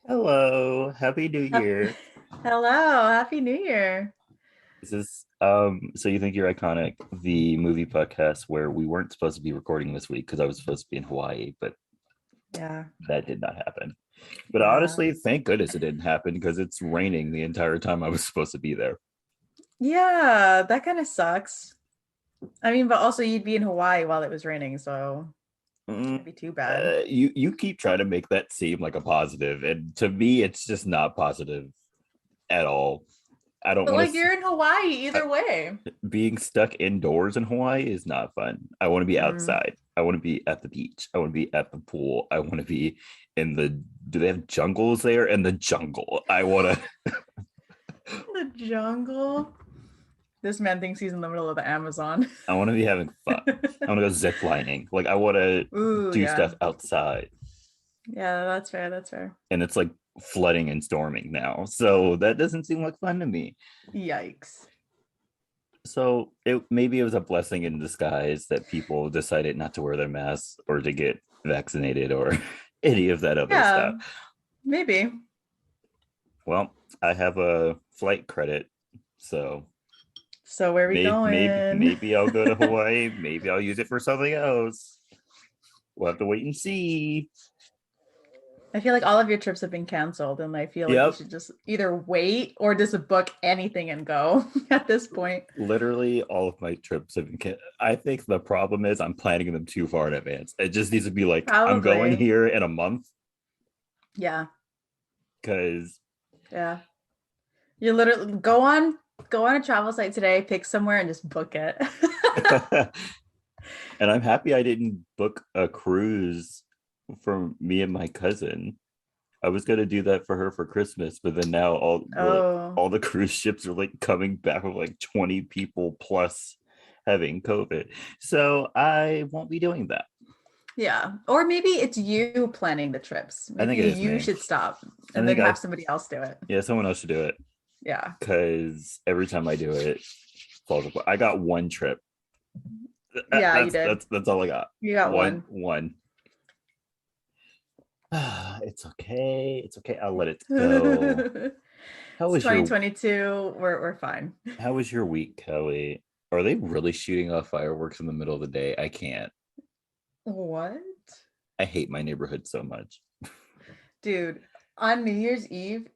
Hello, Happy New Hap- Year. Hello, Happy New Year. This is so you think you're iconic, the movie podcast where we weren't supposed to be recording this week because I was supposed to be in Hawaii, but Yeah, that did not happen. But yeah. honestly, thank goodness it didn't happen because it's raining the entire time I was supposed to be there. Yeah, that kind of sucks. I mean, but also you'd be in Hawaii while it was raining, so Mm, can't be too bad. you keep trying to make that seem like a positive, and to me, it's just not positive at all. I don't But want like to. you're in Hawaii either way. Being stuck indoors in Hawaii is not fun. I want to be Mm. outside. I want to be at the beach. I want to be at the pool. I want to be in the. Do they have jungles there? In the jungle. I want to. The jungle. This man thinks he's in the middle of the Amazon. I want to be having fun. I want to go zip lining. Like I want to Ooh, do yeah. stuff outside, Yeah, that's fair. That's fair. and it's like flooding and storming now. So that doesn't seem like fun to me. Yikes. So maybe it was a blessing in disguise that people decided not to wear their masks or to get vaccinated or any of that other Yeah, stuff. maybe. Well, I have a flight credit, so So where are we going? maybe I'll go to Hawaii. Maybe I'll use it for something else. We'll have to wait and see. I feel like all of your trips have been canceled, and I feel like you Yep, should just either wait or just book anything and go at this point. literally all of my trips have been. I think the problem is I'm planning them too far in advance. It just needs to be like I'm going Probably. here in a month Yeah. because Yeah. You literally go on a travel site today, pick somewhere and just book it. and I'm happy I didn't book a cruise for me and my cousin. I was gonna do that for her for Christmas, but then now Oh, all the cruise ships are like coming back with like 20 people plus having COVID. So I won't be doing that. yeah. Or maybe it's you planning the trips. I Maybe think it is you me. should stop I and think then I have somebody else do it. yeah, someone else should do it Yeah. because every time I do it, falls apart. I got one trip. Yeah, you did. That's all I got. You got one. One. It's okay. It's okay. I'll let it go. How It's was your 2022. We're fine. How was your week, Kelly? Are they really shooting off fireworks in the middle of the day? I can't. What? I hate my neighborhood so much. Dude, on New Year's Eve,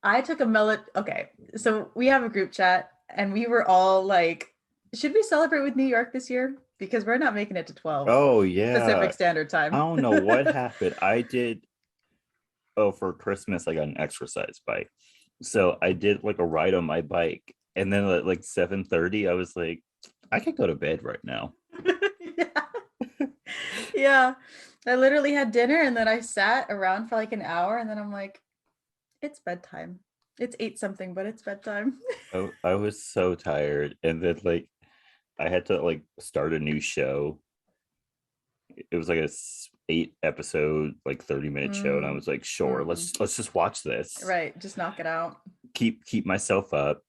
I took a melon. Okay, so we have a group chat and we were all like, should we celebrate with New York this year? Because we're not making it to 12 Oh yeah. Pacific Standard I Time. don't know what happened. I did for Christmas I got an exercise bike. So I did like a ride on my bike and then at like 7:30 I was like I could go to bed right now. Yeah. Yeah. I literally had dinner and then I sat around for like an hour and then I'm like, it's bedtime. It's 8 something, but it's bedtime. I was so tired and then like I had to like start a new show. It was like a 8 episode like 30-minute show and I Mm, was like sure, mm. let's just watch this. Right. Just knock it out. Keep myself up.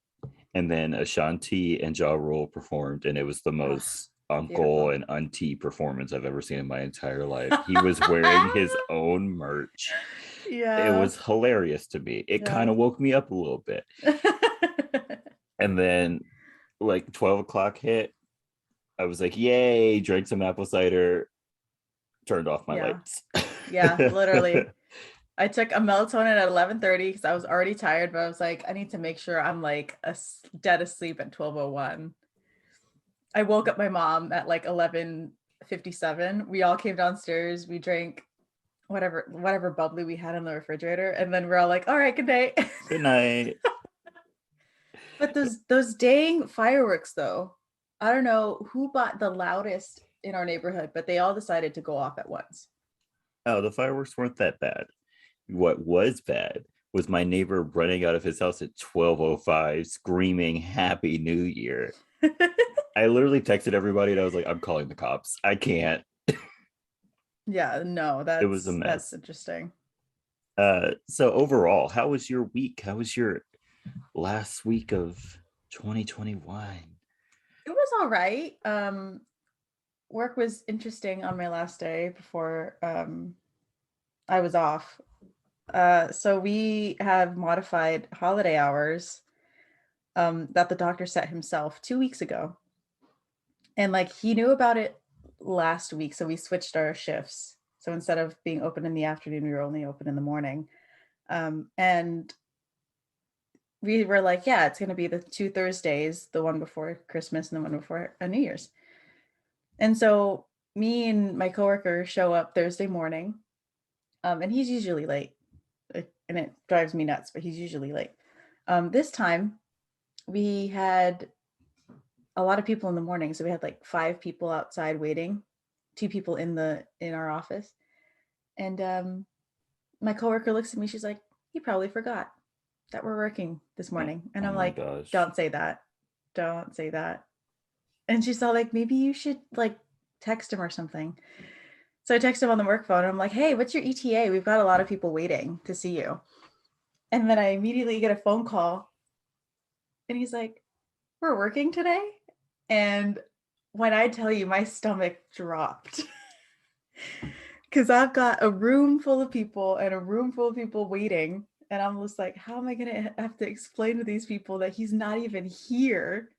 And then Ashanti and Ja Rule performed, and it was the Oh, most uncle beautiful. and auntie performance I've ever seen in my entire life. He was wearing his own merch. It Yeah. was hilarious to me. It kind Yeah. of woke me up a little bit. And then like 12 o'clock hit. I was like, yay, drank some apple cider, turned off my Yeah. lights. Yeah, literally. I took a melatonin at 11:30 because I was already tired, but I was like, I need to make sure I'm like dead asleep at 12:01. I woke up my mom at like 11:57. We all came downstairs. We drank whatever bubbly we had in the refrigerator, and then we're all like, all right, good night. Good night. But those dang fireworks though. I don't know who bought the loudest in our neighborhood, but they all decided to go off at once. Oh, the fireworks weren't that bad. What was bad was my neighbor running out of his house at 12:05 screaming Happy New Year. I literally texted everybody and I was like, I'm calling the cops. I can't. Yeah, no, It was a that's mess. interesting. So overall, how was your week? How was your last week of 2021? It was all right. Work was interesting on my last day before I was off. So we have modified holiday hours that the doctor set himself 2 weeks ago. And like he knew about it last week. So we switched our shifts. So instead of being open in the afternoon, we were only open in the morning. And we were like, yeah, it's going to be the 2 Thursdays, the one before Christmas and the one before New Year's. And so me and my coworker show up Thursday morning, and he's usually late, and it drives me nuts, but he's usually late. This time we had a lot of people in the morning, so we had like 5 people outside waiting, 2 people in our office, and my coworker looks at me. She's like, "You probably forgot that we're working this Oh, morning," and oh I'm my like, gosh. "Don't say that, don't say that." And she's all like, "Maybe you should like text him or something." So I text him on the work phone. And I'm like, "Hey, what's your ETA? We've got a lot of people waiting to see you." And then I immediately get a phone call, and he's like, "We're working today?" And when I tell you, my stomach dropped because I've got a room full of people and a room full of people waiting. And I'm just like, how am I going to have to explain to these people that he's not even here?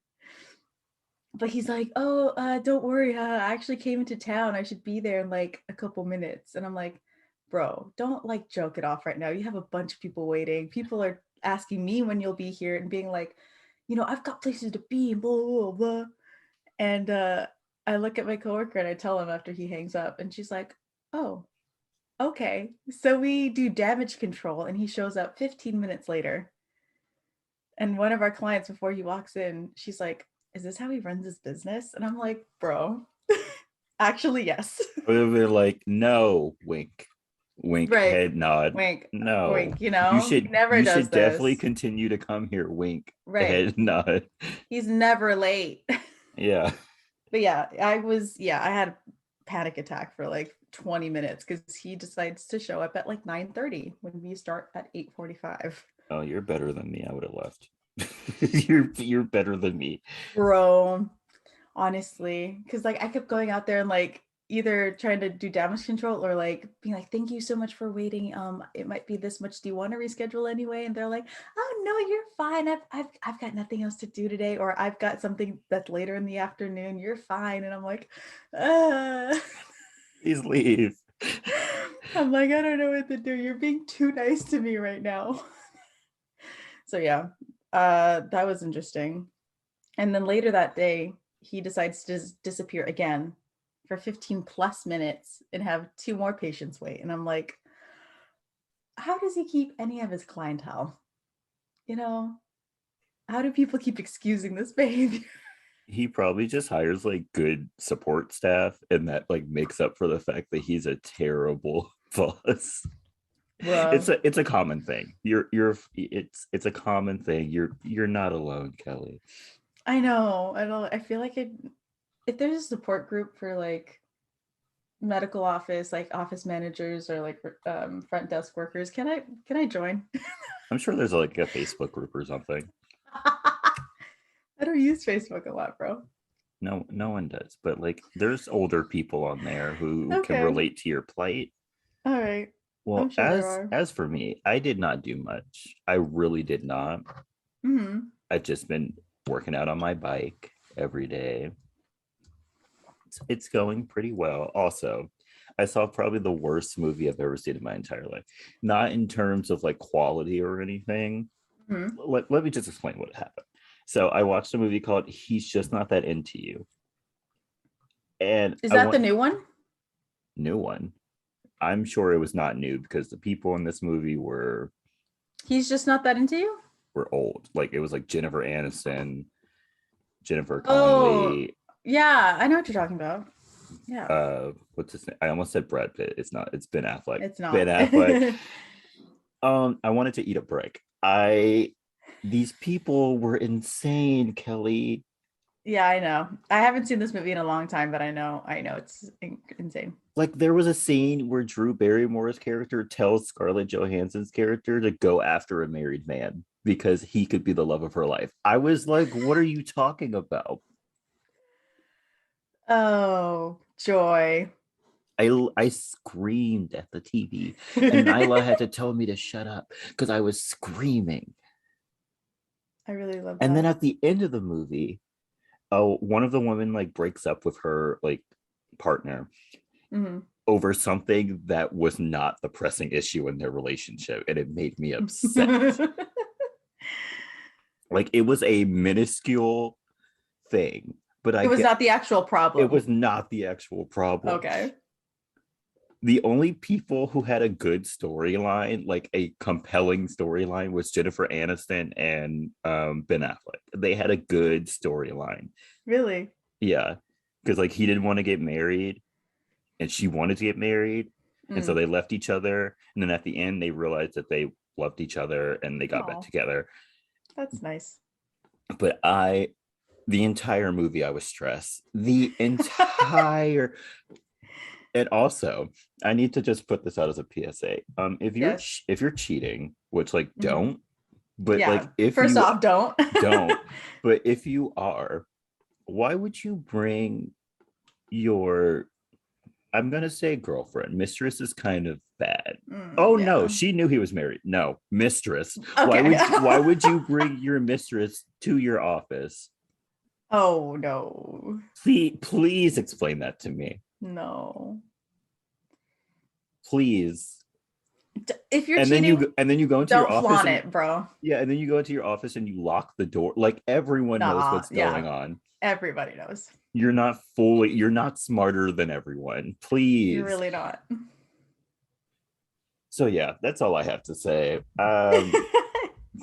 But he's like, "Oh, don't worry. I actually came into town. I should be there in like a couple minutes." And I'm like, "Bro, don't like joke it off right now. You have a bunch of people waiting. People are asking me when you'll be here and being like, I've got places to be, blah, blah, blah." And I look at my coworker and I tell him after he hangs up, and she's like, "Oh, okay." So we do damage control, and he shows up 15 minutes later. And one of our clients, before he walks in, she's like, "Is this how he runs his business?" And I'm like, "Bro, actually, yes." I would have been like, no, wink, wink, Right. head nod. Wink, No, wink, you he should never you does should definitely this. continue to come here. Wink, Right. head nod. He's never late. Yeah. But yeah, I had a panic attack for like 20 minutes because he decides to show up at like 9:30 when we start at 8:45. Oh, you're better than me. I would have left. You're better than me. Bro, honestly, because like I kept going out there and like either trying to do damage control or like being like, "Thank you so much for waiting. It might be this much. Do you want to reschedule anyway?" And they're like, "Oh no, you're fine. I've got nothing else to do today, or I've got something that's later in the afternoon. You're fine." And I'm like, uh Please leave. I'm like, "I don't know what to do. You're being too nice to me right now." So yeah, that was interesting. And then later that day, he decides to disappear again for 15 plus minutes and have 2 more patients wait. And I'm like, how does he keep any of his clientele? You know, how do people keep excusing this behavior? He probably just hires like good support staff, and that like makes up for the fact that he's a terrible boss. Bruh. It's a common thing. It's a common thing. You're not alone, Kelly. I know. I feel like if there's a support group for like medical office, like office managers or like front desk workers, can I join? I'm sure there's like a Facebook group or something. I don't use Facebook a lot, bro. No one does, but like there's older people on there who can Okay. relate to your plight. All right. I'm Well, sure there are. as for me, I did not do much. I really did not. Hmm. I've just been working out on my bike every day. It's going pretty well. Also, I saw probably the worst movie I've ever seen in my entire life. Not in terms of like quality or anything. Hmm. Let me just explain what happened. So I watched a movie called He's Just Not That Into You. And Is I that the want new one? new one. I'm sure it was not new because the people in this movie He's just not that into you? were old. Like it was like Jennifer Aniston, Jennifer Oh, Connelly, yeah, I know what you're talking about. Yeah, what's his name? I almost said Brad Pitt. It's not, it's Ben Affleck. it's Ben not. Affleck. I wanted to eat a brick. These people were insane, Kelly. Yeah, I know. I haven't seen this movie in a long time, but I know it's insane. Like there was a scene where Drew Barrymore's character tells Scarlett Johansson's character to go after a married man because he could be the love of her life. I was like, what are you talking about? Oh, joy. I screamed at the TV, and Nyla had to tell me to shut up because I was screaming. I really love And then that. at the end of the movie, one of the women like breaks up with her like partner Mhm. over something that was not the pressing issue in their relationship, and it made me upset. Like it was a minuscule thing, but I It was get not the actual it problem. was not the actual problem. Okay. The only people who had a good storyline, like a compelling storyline, was Jennifer Aniston and Ben Affleck. They had a good storyline. Really? Yeah, because like he didn't want to get married, and she wanted to get married, and so Mm. they left each other. And then at the end, they realized that they loved each other and they got back Oh, together. that's nice. But the entire movie, I was stressed. The entire And also, I need to just put this out as a PSA. Yes. If you're cheating, which like Hmm. don't, but Yeah. like if First you off, don't. don't, but if you are, why would you bring your, I'm gonna say girlfriend? Mistress is kind of bad. Oh no, Yeah. she knew he was married. No, mistress. Okay. Why would you bring your mistress to your office? Oh no. Please explain that to me. No. Please. If you're cheating, And then you go into your don't office flaunt and it, bro. yeah, and then you go into your office and you lock the door. Like everyone knows Nah, what's going yeah. on. Everybody knows. You're not smarter than everyone. You're Please. really not. So yeah, that's all I have to say.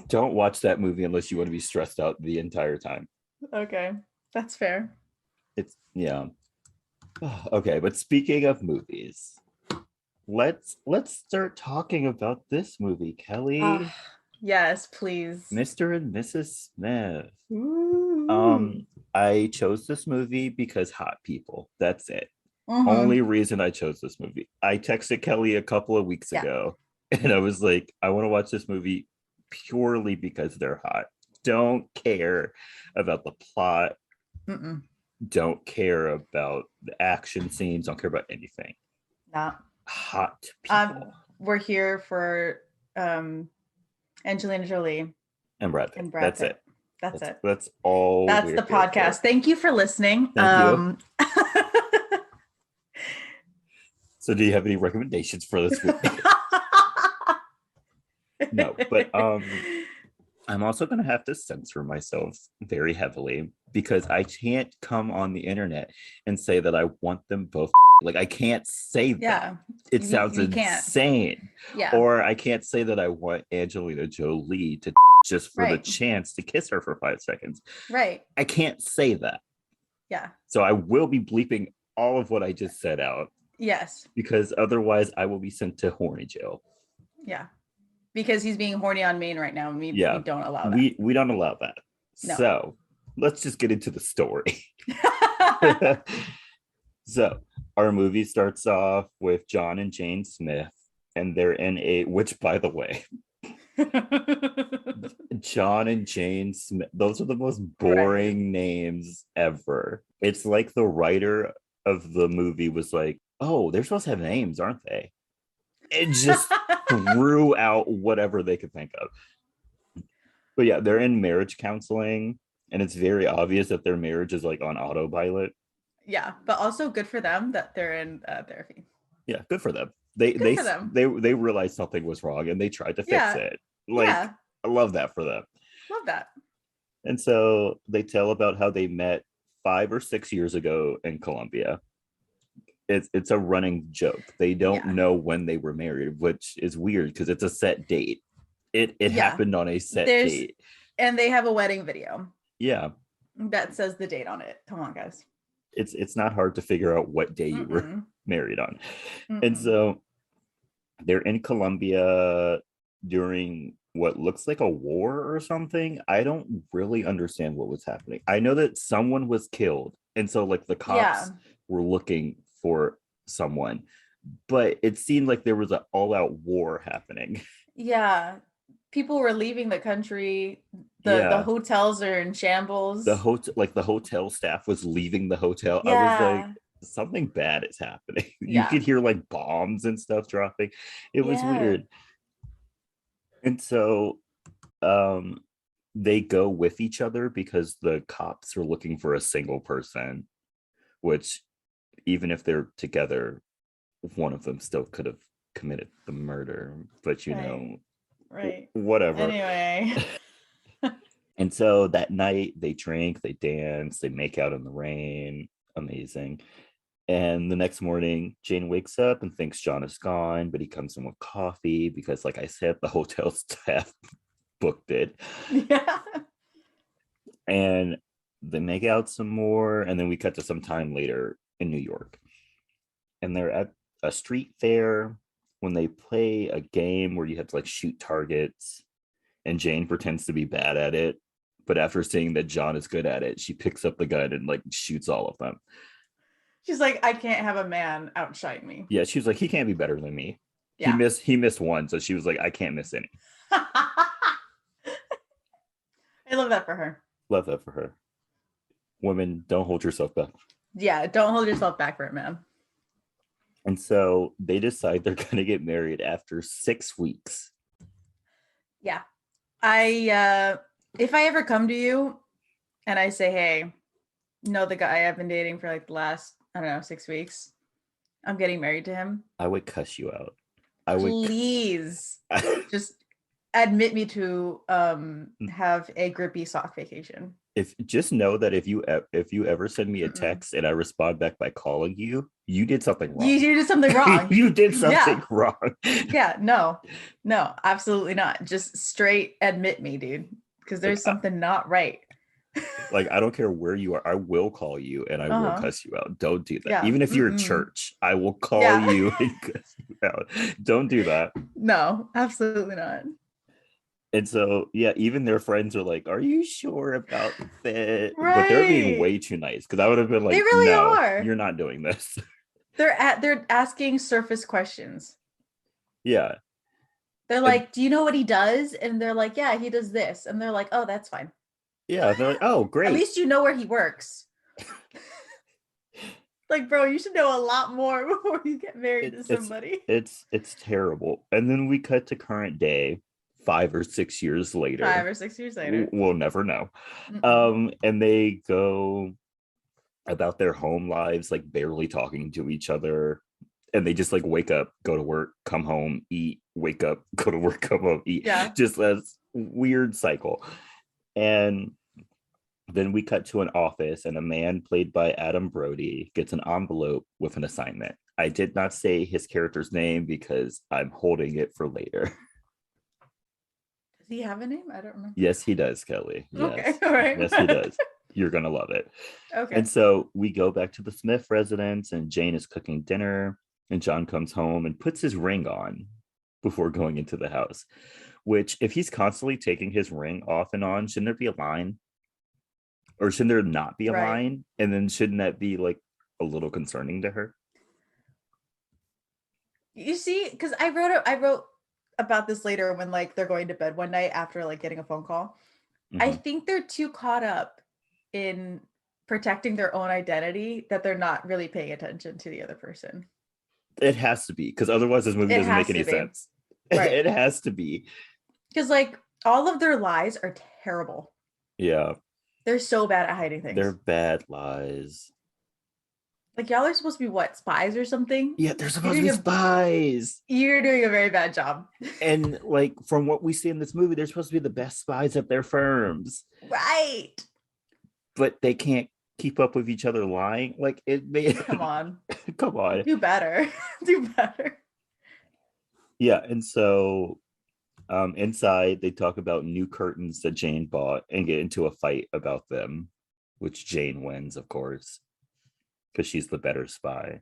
Don't watch that movie unless you want to be stressed out the entire time. Okay. That's fair. It's yeah. Okay, but speaking of movies, let's start talking about this movie, Kelly. Yes, please. Mr. and Mrs. Smith. Ooh. Um, I chose this movie because hot people. That's it. Mm-hmm. Only reason I chose this movie. I texted Kelly a couple of weeks Yeah. ago and I was like, I want to watch this movie purely because they're hot. Don't care about the plot. Mm-mm. Don't care about the action scenes. Don't care about anything. Nah. Hot people. We're here for Angelina Jolie And Brad Pitt. and Brad That's it. Pitt. That's it. That's all That's the we're here podcast. for. Thank you for listening. Thank you. So do you have any recommendations for this week? No, but I'm also going to have to censor myself very heavily because I can't come on the internet and say that I want them both. Like, I can't say that. Yeah. It sounds We can't. insane. Yeah. Or I can't say that I want Angelina Jolie to just for the Right. chance to kiss her for 5 seconds. Right. I can't say that. Yeah. So I will be bleeping all of what I just said out Yes. because otherwise I will be sent to horny jail. Yeah. Because he's being horny on Maine right now. We don't allow that. We don't allow that. No. So let's just get into the story. So our movie starts off with John and Jane Smith, and they're in which by the way, John and Jane Smith, those are the most boring names ever. It's like the writer of the movie was like, oh, they're supposed to have names, aren't they? It just threw out whatever they could think of. But yeah, they're in marriage counseling, and it's very obvious that their marriage is like on autopilot. Yeah, but also good for them that they're in therapy. Yeah, good for them. They realized something was wrong and they tried to fix it. Like, I love that for them. Love that. And so they tell about how they met 5 or 6 years ago in Colombia. It's a running joke. They don't know when they were married, which is weird because it's a set date. It happened on a set date. And they have a wedding video. Yeah. That says the date on it. Come on, guys. It's not hard to figure out what day you were married on. And so they're in Colombia during what looks like a war or something. I don't really understand what was happening. I know that someone was killed, and so like the cops were looking for someone, but it seemed like there was an all-out war happening. Yeah, people were leaving the country. The hotels are in shambles. The hotel staff was leaving the hotel. Yeah. something bad is happening. You Yeah. could hear like bombs and stuff dropping. It was Yeah. weird. And so um they go with each other because the cops are looking for a single person, which even if they're together, one of them still could have committed the murder, but Right. Right. whatever. Anyway. And so that night they drink, they dance, they make out in the rain. Amazing. And the next morning, Jane wakes up and thinks John is gone, but he comes in with coffee because, like I said, the hotel staff booked it. Yeah. And they make out some more. And then we cut to some time later in New York. And they're at a street fair when they play a game where you have to like shoot targets. And Jane pretends to be bad at it. But after seeing that John is good at it, she picks up the gun and like shoots all of them. She's like, I can't have a man outshine me. Yeah, she was like, he can't be better than me. Yeah. He missed one, so she was like, I can't miss any. I love that for her. Love that for her. Women, don't hold yourself back. Yeah, don't hold yourself back for it, man. And so they decide they're going to get married after 6 weeks. Yeah. If I ever come to you and I say, hey, the guy I've been dating for like the last, I don't know, 6 weeks, I'm getting married to him. I would cuss you out. Please just admit me to have a grippy sock vacation. If just know that if you ever send me a text and I respond back by calling you, you did something wrong. You did something wrong. You did something wrong. Yeah, no, absolutely not. Just straight admit me, dude, because there's something not right. Like, I don't care where you are. I will call you and I will cuss you out. Don't do that. Yeah. Even if you're at church, I will call you and cuss you out. Don't do that. No, absolutely not. And so, yeah, even their friends are like, are you sure about that? Right. But they're being way too nice because I would have been like, they really are. You're not doing this. They're asking surface questions. Yeah. They're like, do you know what he does? And they're like, yeah, he does this. And they're like, oh, that's fine. Yeah, they're like, oh, great. At least you know where he works. Like, bro, you should know a lot more before you get married to somebody. It's terrible. And then we cut to current day. 5 or 6 years later. 5 or 6 years later. We'll never know. And they go about their home lives, like barely talking to each other. And they just like wake up, go to work, come home, eat, wake up, go to work, come home, eat. Yeah. Just this weird cycle. And then we cut to an office and a man played by Adam Brody gets an envelope with an assignment. I did not say his character's name because I'm holding it for later. Does he have a name? I don't remember. Yes, he does, Kelly. Yes. Okay, all right. Yes, he does. You're going to love it. Okay. And so we go back to the Smith residence and Jane is cooking dinner and John comes home and puts his ring on before going into the house, which if he's constantly taking his ring off and on, shouldn't there be a line? Or shouldn't there not be a line? And then shouldn't that be like a little concerning to her? You see, because I wrote about this later when like they're going to bed one night after like getting a phone call. I think they're too caught up in protecting their own identity that they're not really paying attention to the other person. It has to be, because otherwise this movie doesn't make any sense. Right. It has to be. Because like all of their lies are terrible. Yeah. They're so bad at hiding things. They're bad lies. Like y'all are supposed to be what, spies or something? Yeah, they're supposed to be spies. You're doing a very bad job. And like from what we see in this movie, they're supposed to be the best spies at their firms. Right. But they can't keep up with each other lying. Like it may come on. Come on. Do better. Do better. Yeah, and so inside they talk about new curtains that Jane bought and get into a fight about them, which Jane wins, of course. Because she's the better spy.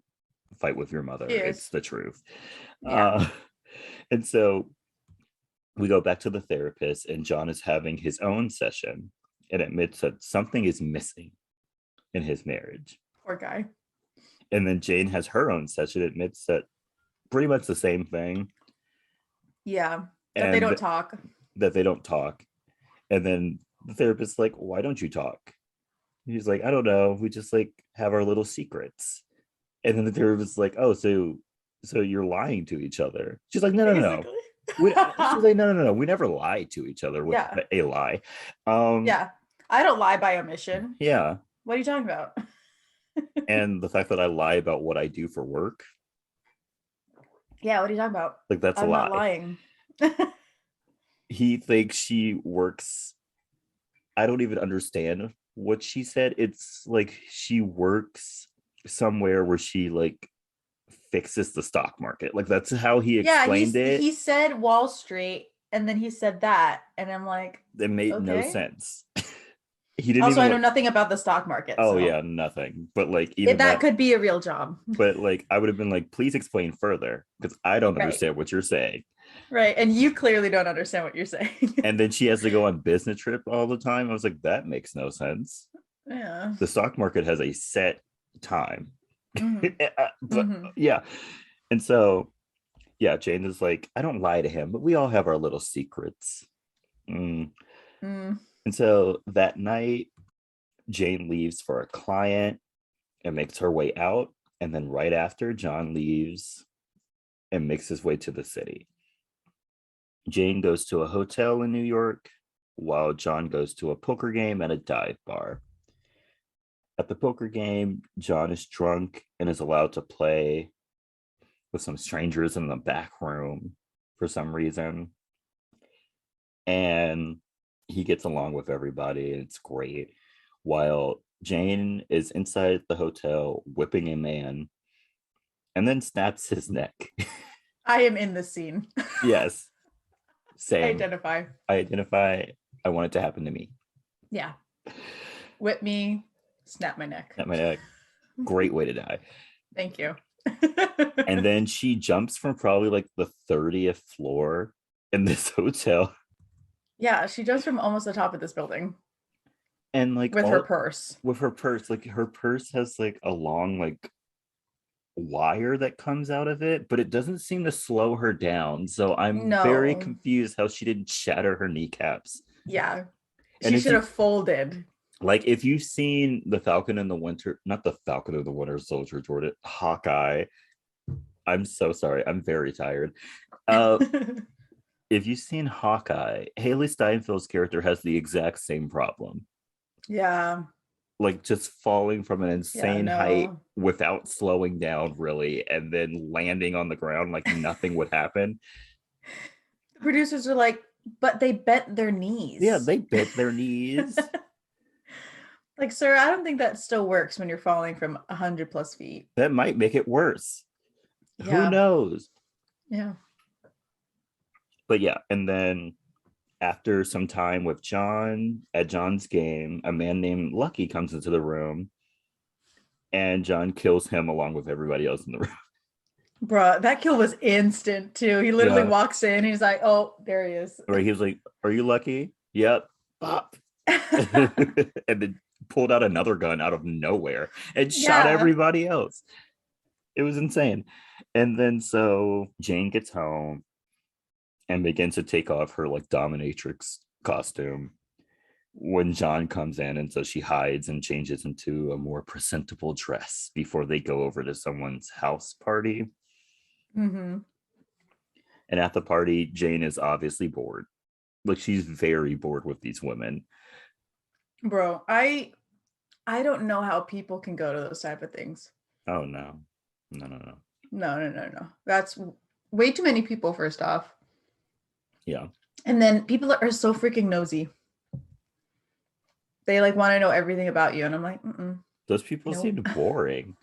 Fight with your mother. It's the truth. Yeah. And so we go back to the therapist and John is having his own session and admits that something is missing in his marriage. Poor guy. And then Jane has her own session, admits that pretty much the same thing. Yeah. That they don't talk. That they don't talk. And then the therapist's like, why don't you talk? He's like, I don't know. We just like have our little secrets. And then there was like, oh, so you're lying to each other. She's like, no. Basically. She's like, no. We never lie to each other with Yeah. a lie. Yeah. I don't lie by omission. Yeah. What are you talking about? And the fact that I lie about what I do for work, Yeah, what are you talking about? like that's a I'm not lie. lying. He thinks she works. I don't even understand what she said. It's like she works somewhere where she like fixes the stock market. Like that's how he Yeah, explained it. he said Wall Street and then he said that. And I'm like, It made no okay. sense. He didn't Also, even I know like, nothing about the stock market, oh so yeah, nothing. But like even that that, could be a real job. but like I would have been like, please explain further because I don't Right. understand what you're saying. Right. And you clearly don't understand what you're saying. And then she has to go on business trip all the time. I was like, that makes no sense. Yeah. The stock market has a set time. Mm-hmm. But yeah. And so yeah, Jane is like, I don't lie to him, but we all have our little secrets. And so that night, Jane leaves for a client and makes her way out. And then right after, John leaves and makes his way to the city. Jane goes to a hotel in New York while John goes to a poker game at a dive bar. At the poker game, John is drunk and is allowed to play with some strangers in the back room for some reason. And he gets along with everybody. And it's great. While Jane is inside the hotel whipping a man and then snaps his neck. I am in the scene. Yes. Same. I identify. I want it to happen to me. Yeah. Whip me, snap my neck. Snap my neck. Great way to die. Thank you. And then she jumps from probably like the 30th floor in this hotel. Yeah, she jumps from almost the top of this building. And like with her purse. With her purse. Like her purse has like a long like wire that comes out of it, but it doesn't seem to slow her down. So I'm very confused how she didn't shatter her kneecaps. Yeah. She should have folded. Like if you've seen the Falcon and the Winter, not the Falcon and the Winter Soldier, Jordan, Hawkeye. I'm so sorry. I'm very tired. If you've seen Hawkeye, Haley Steinfeld's character has the exact same problem. Yeah. Like just falling from an insane height without slowing down really, and then landing on the ground like nothing would happen. The producers are like, but they bent their knees. Yeah, they bent their knees. Like, sir, I don't think that still works when you're falling from 100+ feet. That might make it worse. Yeah. Who knows? Yeah. But yeah, and then after some time with John at John's game, a man named Lucky comes into the room and John kills him along with everybody else in the room. Bruh, that kill was instant too. He literally walks in, he's like, oh, there he is. Right, he was like, are you Lucky? Yep. Pop. And then pulled out another gun out of nowhere and shot everybody else. It was insane. And then so Jane gets home and begins to take off her like dominatrix costume when John comes in, and so she hides and changes into a more presentable dress before they go over to someone's house party. And at the party, Jane is obviously bored. Like she's very bored with these women. Bro, I don't know how people can go to those type of things. Oh no. No. That's way too many people, first off. Yeah. And then people are so freaking nosy. They like want to know everything about you. And I'm like, those people seem boring.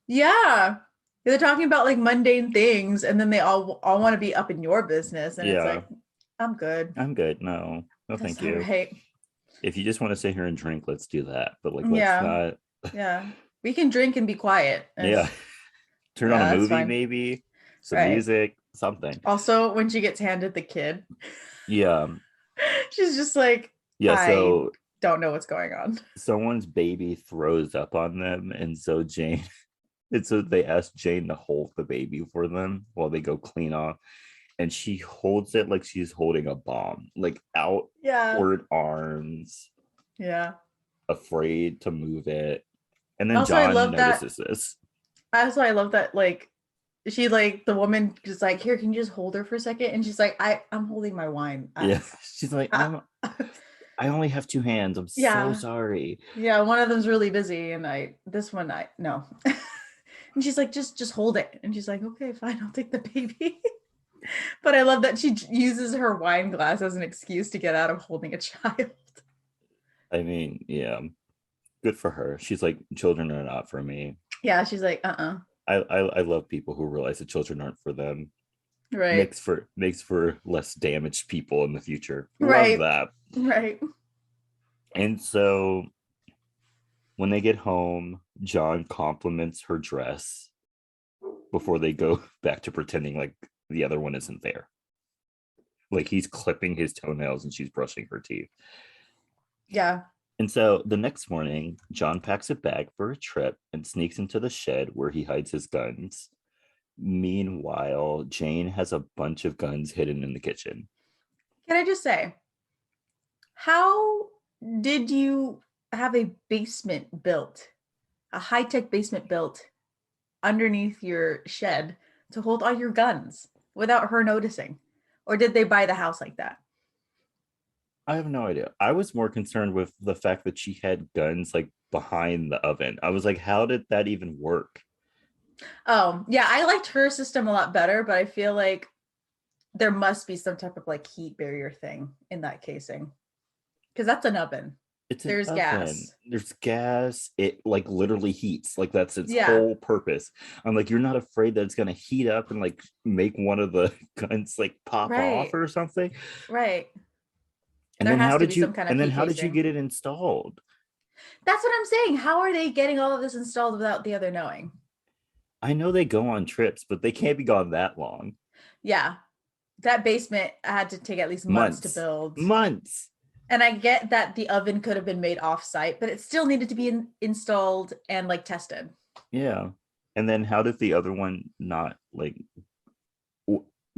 Yeah. They're talking about like mundane things. And then they all want to be up in your business. And it's like, I'm good. No, thank you. Right. If you just want to sit here and drink, let's do that. But like, let's not. Yeah. We can drink and be quiet. Turn on a movie, maybe some music, something. Also, when she gets handed the kid. Yeah. She's just like, so don't know what's going on. Someone's baby throws up on them. And so they ask Jane to hold the baby for them while they go clean off. And she holds it like she's holding a bomb, like outward arms. Yeah. Afraid to move it. And then also, John notices this. That's why I love that. Like, she like the woman just like, here, can you just hold her for a second? And she's like, I'm holding my wine. Yeah, she's like, I only have two hands. I'm so Yeah, sorry. yeah. One of them's really busy, and this one I no. And she's like, just hold it. And she's like, okay, fine, I'll take the baby. But I love that she uses her wine glass as an excuse to get out of holding a child. I mean, yeah, good for her. She's like, children are not for me. Yeah, she's like, I love people who realize that children aren't for them. right, Makes for less damaged people in the future. Love right, that. right. And so when they get home, John compliments her dress before they go back to pretending like the other one isn't there. Like he's clipping his toenails and she's brushing her teeth. Yeah. And so the next morning, John packs a bag for a trip and sneaks into the shed where he hides his guns. Meanwhile, Jane has a bunch of guns hidden in the kitchen. Can I just say, how did you have a basement built, a high-tech basement built underneath your shed to hold all your guns without her noticing? Or did they buy the house like that? I have no idea. I was more concerned with the fact that she had guns like behind the oven. I was like, how did that even work? Oh, yeah, I liked her system a lot better, but I feel like there must be some type of like heat barrier thing in that casing because that's an oven. It's an There's oven. gas. There's gas. It like literally heats. Like that's its Yeah, whole purpose. I'm like, you're not afraid that it's gonna heat up and like make one of the guns like pop off right, or something? right. And There then has to be some kind of heat how did you casing. get it installed? That's what I'm saying. How are they getting all of this installed without the other knowing? I know they go on trips, but they can't be gone that long. Yeah, that basement had to take at least months to Months. build. Months. And I get that the oven could have been made off-site, but it still needed to be installed and like tested. Yeah. And then how did the other one not like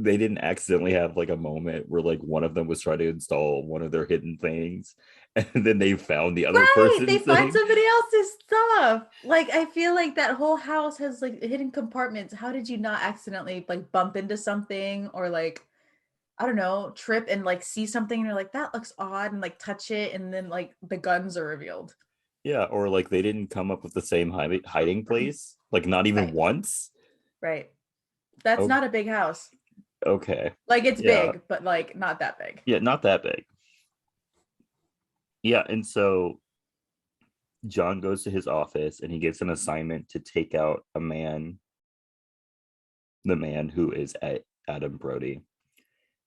they didn't accidentally have like a moment where like one of them was trying to install one of their hidden things and then they found the other Right, they person's find thing? somebody else's stuff. Like I feel like that whole house has like hidden compartments. How did you not accidentally like bump into something or like I don't know, trip and like see something and you're like that looks odd and like touch it and then like the guns are revealed. Yeah, or like they didn't come up with the same hiding place, like not even Right. once. Right. That's Oh, not a big house. okay. Like it's Yeah. big, but like not that big. Yeah, not that big. Yeah, and so John goes to his office and he gets an assignment to take out the man who is at Adam Brody,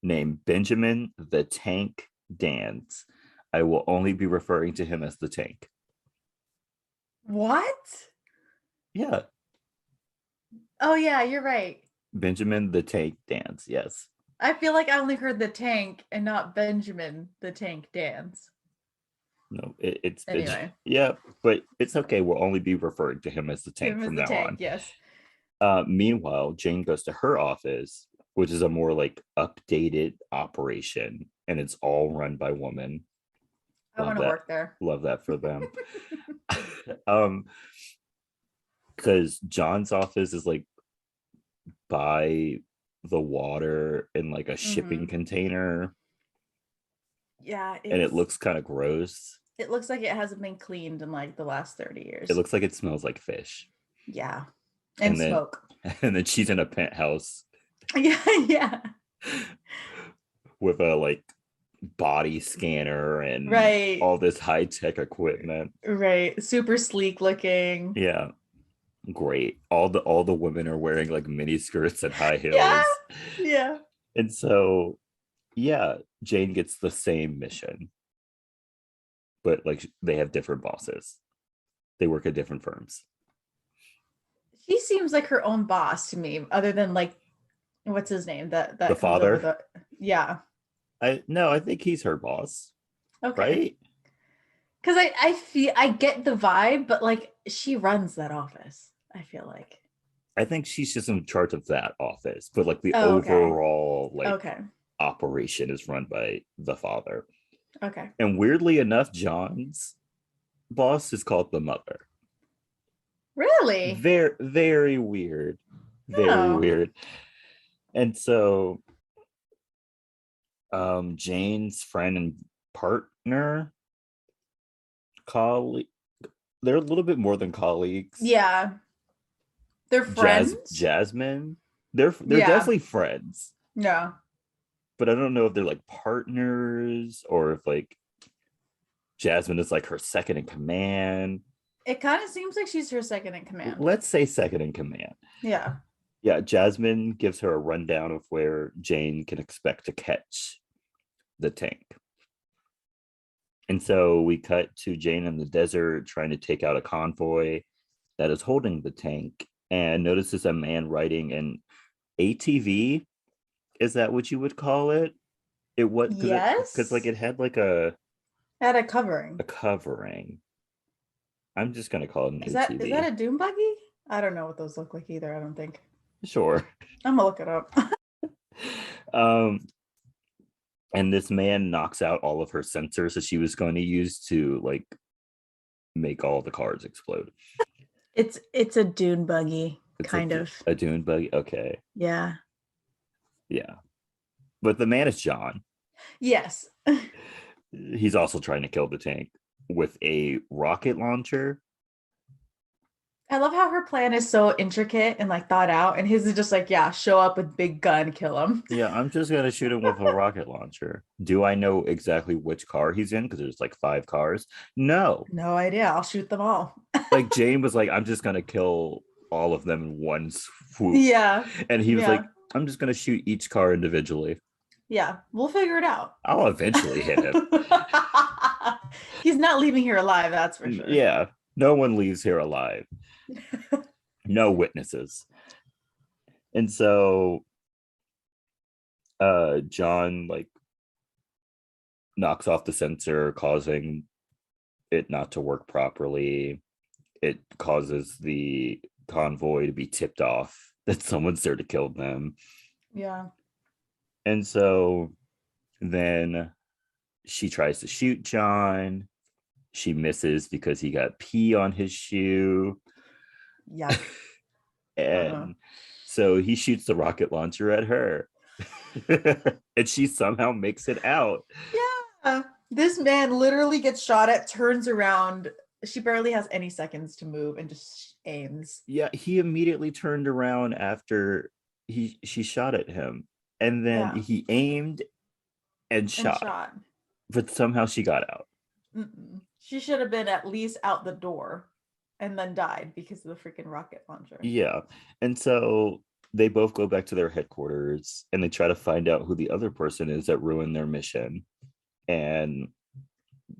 named Benjamin the Tank Dance. I will only be referring to him as the Tank. What? Yeah, Oh yeah, you're right. Benjamin the Tank Dance. Yes. I feel like I only heard the tank and not Benjamin the Tank Dance. No, it's Benjamin. Anyway, Yeah, but it's okay. We'll only be referring to him as the Tank him as from the now tank, on. yes. Meanwhile, Jane goes to her office, which is a more like updated operation, and it's all run by women. I Love want to that. work there. Love that for them. um, because John's office is like by the water in like a shipping Hmm. container, Yeah, and it looks kind of gross. it looks like it hasn't been cleaned in like the last 30 It years. looks like it smells like fish. Yeah. And And then smoke. and then she's in a penthouse Yeah, yeah. with a like body scanner and Right. all this high-tech equipment. Right. Super sleek looking. Yeah, great. All the women are wearing like mini skirts and high Yeah. heels. Yeah. And so yeah, Jane gets the same mission, but like they have different bosses. They work at different firms. She seems like her own boss to me, other than like what's his name? The That comes over father, the yeah. I think he's her boss, Okay. right? Because I feel I get the vibe, but like she runs that office, I feel like. I think she's just in charge of that office, but like the Oh, okay. overall like Okay. operation is run by the father. Okay. And weirdly enough, John's boss is called the mother. Really? Very, very weird. Very Oh, weird. And so Jane's friend and partner, colleague, they're a little bit more than colleagues. yeah. They're friends? Jasmine, they're Yeah. definitely friends, Yeah. but I don't know if they're like partners or if like Jasmine is like her second in command. It kind of seems like she's her second in command. Let's say second in command. Yeah. Yeah, Jasmine gives her a rundown of where Jane can expect to catch the tank. And so we cut to Jane in the desert trying to take out a convoy that is holding the tank and notices a man riding an ATV. Is that what you would call it? It was because like Yes. it had like a Had a covering. covering. I'm just gonna call it an Is that ATV. a dune buggy? I don't know what those look like either, I don't think. Sure. I'm gonna look it up. Um, and this man knocks out all of her sensors that she was going to use to like make all the cars explode. It's a dune buggy, It's kind of. a dune buggy. Okay. Yeah. Yeah. But the man is John. Yes. He's also trying to kill the tank with a rocket launcher. I love how her plan is so intricate and like thought out, and his is just like, yeah, show up with big gun, kill him. Yeah, I'm just going to shoot him with a rocket launcher. Do I know exactly which car he's in? Because there's like 5 cars. No. No idea. I'll shoot them all. Like Jane was like, I'm just going to kill all of them in one swoop. Yeah. And he was Yeah. like, I'm just going to shoot each car individually. Yeah. We'll figure it out. I'll eventually hit him. He's not leaving here alive, that's for sure. Yeah. No one leaves here alive. No witnesses. And so John like knocks off the sensor, causing it not to work properly. It causes the convoy to be tipped off that someone's there to kill them. Yeah. And so then she tries to shoot John. She misses because he got pee on his shoe. Yeah. And so he shoots the rocket launcher at her. And she somehow makes it out. Yeah. This man literally gets shot at, turns around. She barely has any seconds to move and just aims. Yeah, he immediately turned around after she shot at him. And then he aimed and shot. But somehow she got out. Mm-mm. She should have been at least out the door and then died because of the freaking rocket launcher. Yeah. And so they both go back to their headquarters and they try to find out who the other person is that ruined their mission. And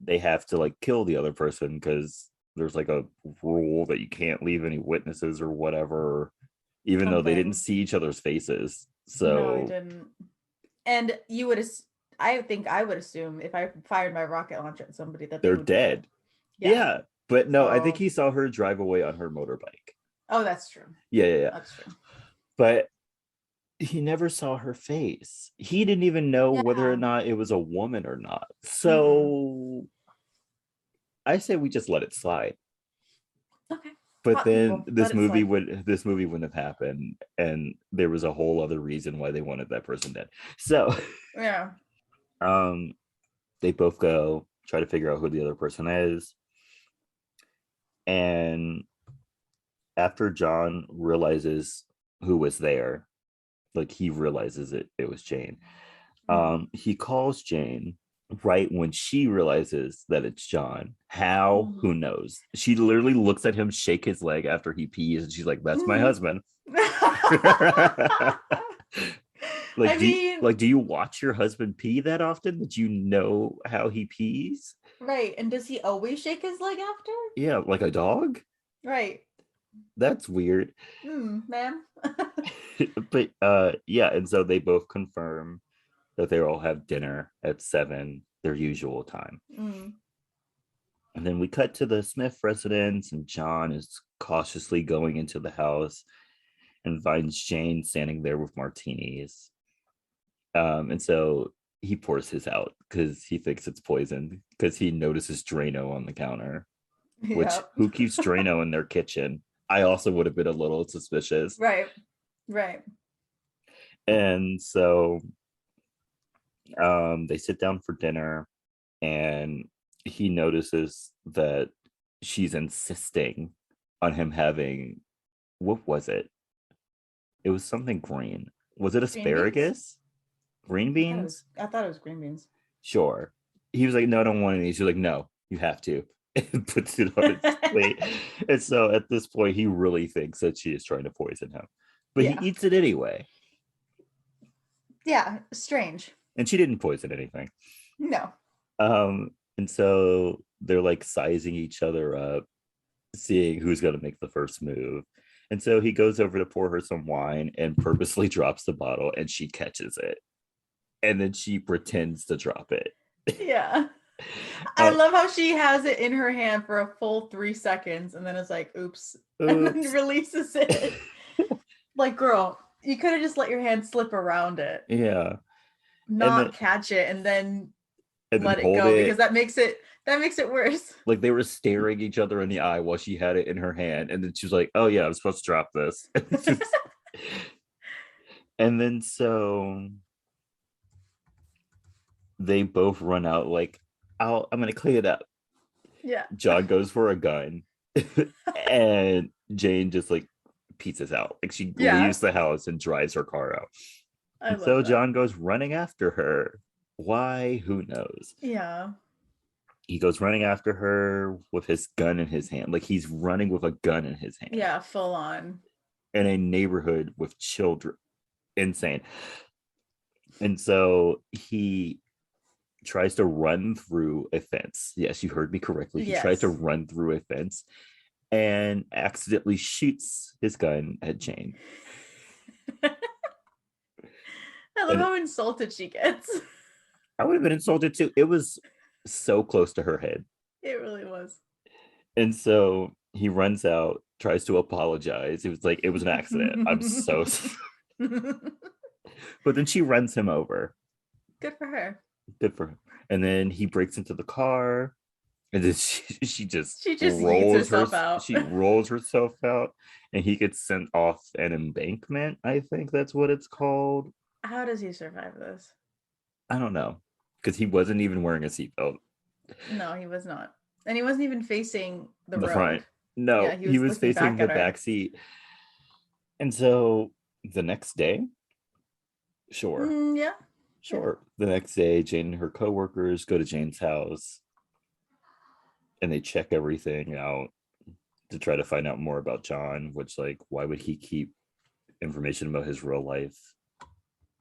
they have to like kill the other person because there's like a rule that you can't leave any witnesses or whatever, even though they didn't see each other's faces. So no, they didn't. And you would, I think I would assume if I fired my rocket launcher at somebody that they're dead. Yeah. But no, I think he saw her drive away on her motorbike. Oh, that's true. Yeah. That's true. But he never saw her face. He didn't even know whether or not it was a woman or not. So I say we just let it slide. Okay. But then this movie wouldn't have happened, and there was a whole other reason why they wanted that person dead. So yeah. They both go try to figure out who the other person is. And after John realizes who was there, like he realizes it was Jane. He calls Jane right when she realizes that it's John. How? Who knows? She literally looks at him, shake his leg after he pees, and she's like, "That's my husband." Like, do you watch your husband pee that often? Did you know how he pees? Right. And does he always shake his leg after? Yeah, like a dog? Right. That's weird. Ma'am. But yeah, and so they both confirm that they all have dinner at 7, their usual time. And then we cut to the Smith residence, and John is cautiously going into the house and finds Jane standing there with martinis. And so he pours his out because he thinks it's poison, because he notices Drano on the counter. Which, who keeps Drano in their kitchen? I also would have been a little suspicious. Right. Right. And so they sit down for dinner, and he notices that she's insisting on him having, what was it? It was something green. Was it Green beans? asparagus? Green beans? I thought it was green beans. Sure. He was like, no, I don't want any. She's like, no, you have to. And puts it on his plate. And so at this point, he really thinks that she is trying to poison him. But he Yeah. eats it anyway. Yeah, strange. And she didn't poison anything. No. And so they're like sizing each other up, seeing who's going to make the first move. And so he goes over to pour her some wine and purposely drops the bottle, and she catches it. And then she pretends to drop it. Yeah. I love how she has it in her hand for a full 3 seconds and then it's like, oops, and then releases it. Like, girl, you could have just let your hand slip around it. Yeah. Not catch it and then let it hold go, it, because that makes it worse. like they were staring each other in the eye while she had it in her hand, and then she was like, oh yeah, I'm supposed to drop this. And then so they both run out like, I'm gonna clean it up. Yeah. John goes for a gun and Jane just like pieces out, like she leaves the house and drives her car out. And so that. John goes running after her. Why? Who knows? Yeah. He goes running after her with his gun in his hand. Like he's running with a gun in his hand. Yeah, full on. In a neighborhood with children. Insane. And so he tries to run through a fence. Yes, you heard me correctly. He tries to run through a fence and accidentally shoots his gun at Jane. I love how insulted she gets. I would have been insulted too. It was so close to her head. It really was. And so he runs out, tries to apologize. It was like, it was an accident. I'm so sorry. But then she runs him over. Good for her. Good for him. And then he breaks into the car. And then she just rolls herself out. She rolls herself out, and he gets sent off an embankment. I think that's what it's called. How does he survive this? I don't know, because he wasn't even wearing a seatbelt. No, he was not, and he wasn't even facing the road. Front. No, yeah, he was facing the back seat. And so the next day, sure, sure. The next day, Jane and her coworkers go to Jane's house. And they check everything out to try to find out more about John, which, like, why would he keep information about his real life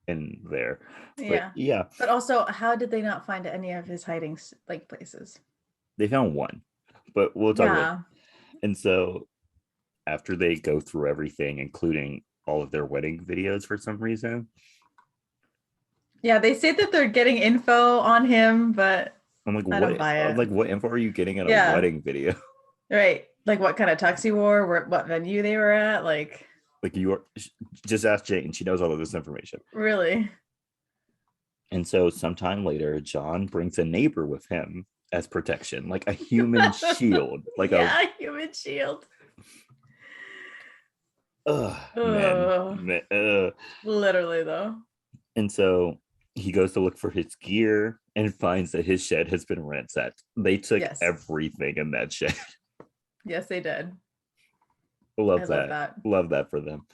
in there? Yeah. But also, how did they not find any of his hiding like places? They found one, but we'll talk about it. And so after they go through everything, including all of their wedding videos for some reason. Yeah, they say that they're getting info on him, but I'm like, what info are you getting in a wedding video? Right. Like what kind of tux he wore, what venue they were at, like you are, just ask Jane. She knows all of this information. Really? And so sometime later, John brings a neighbor with him as protection, like a human shield. Like a human shield. Man. Literally though. And so he goes to look for his gear and finds that his shed has been ransacked. They took everything in that shed. Yes, they did. Love that. Love that for them.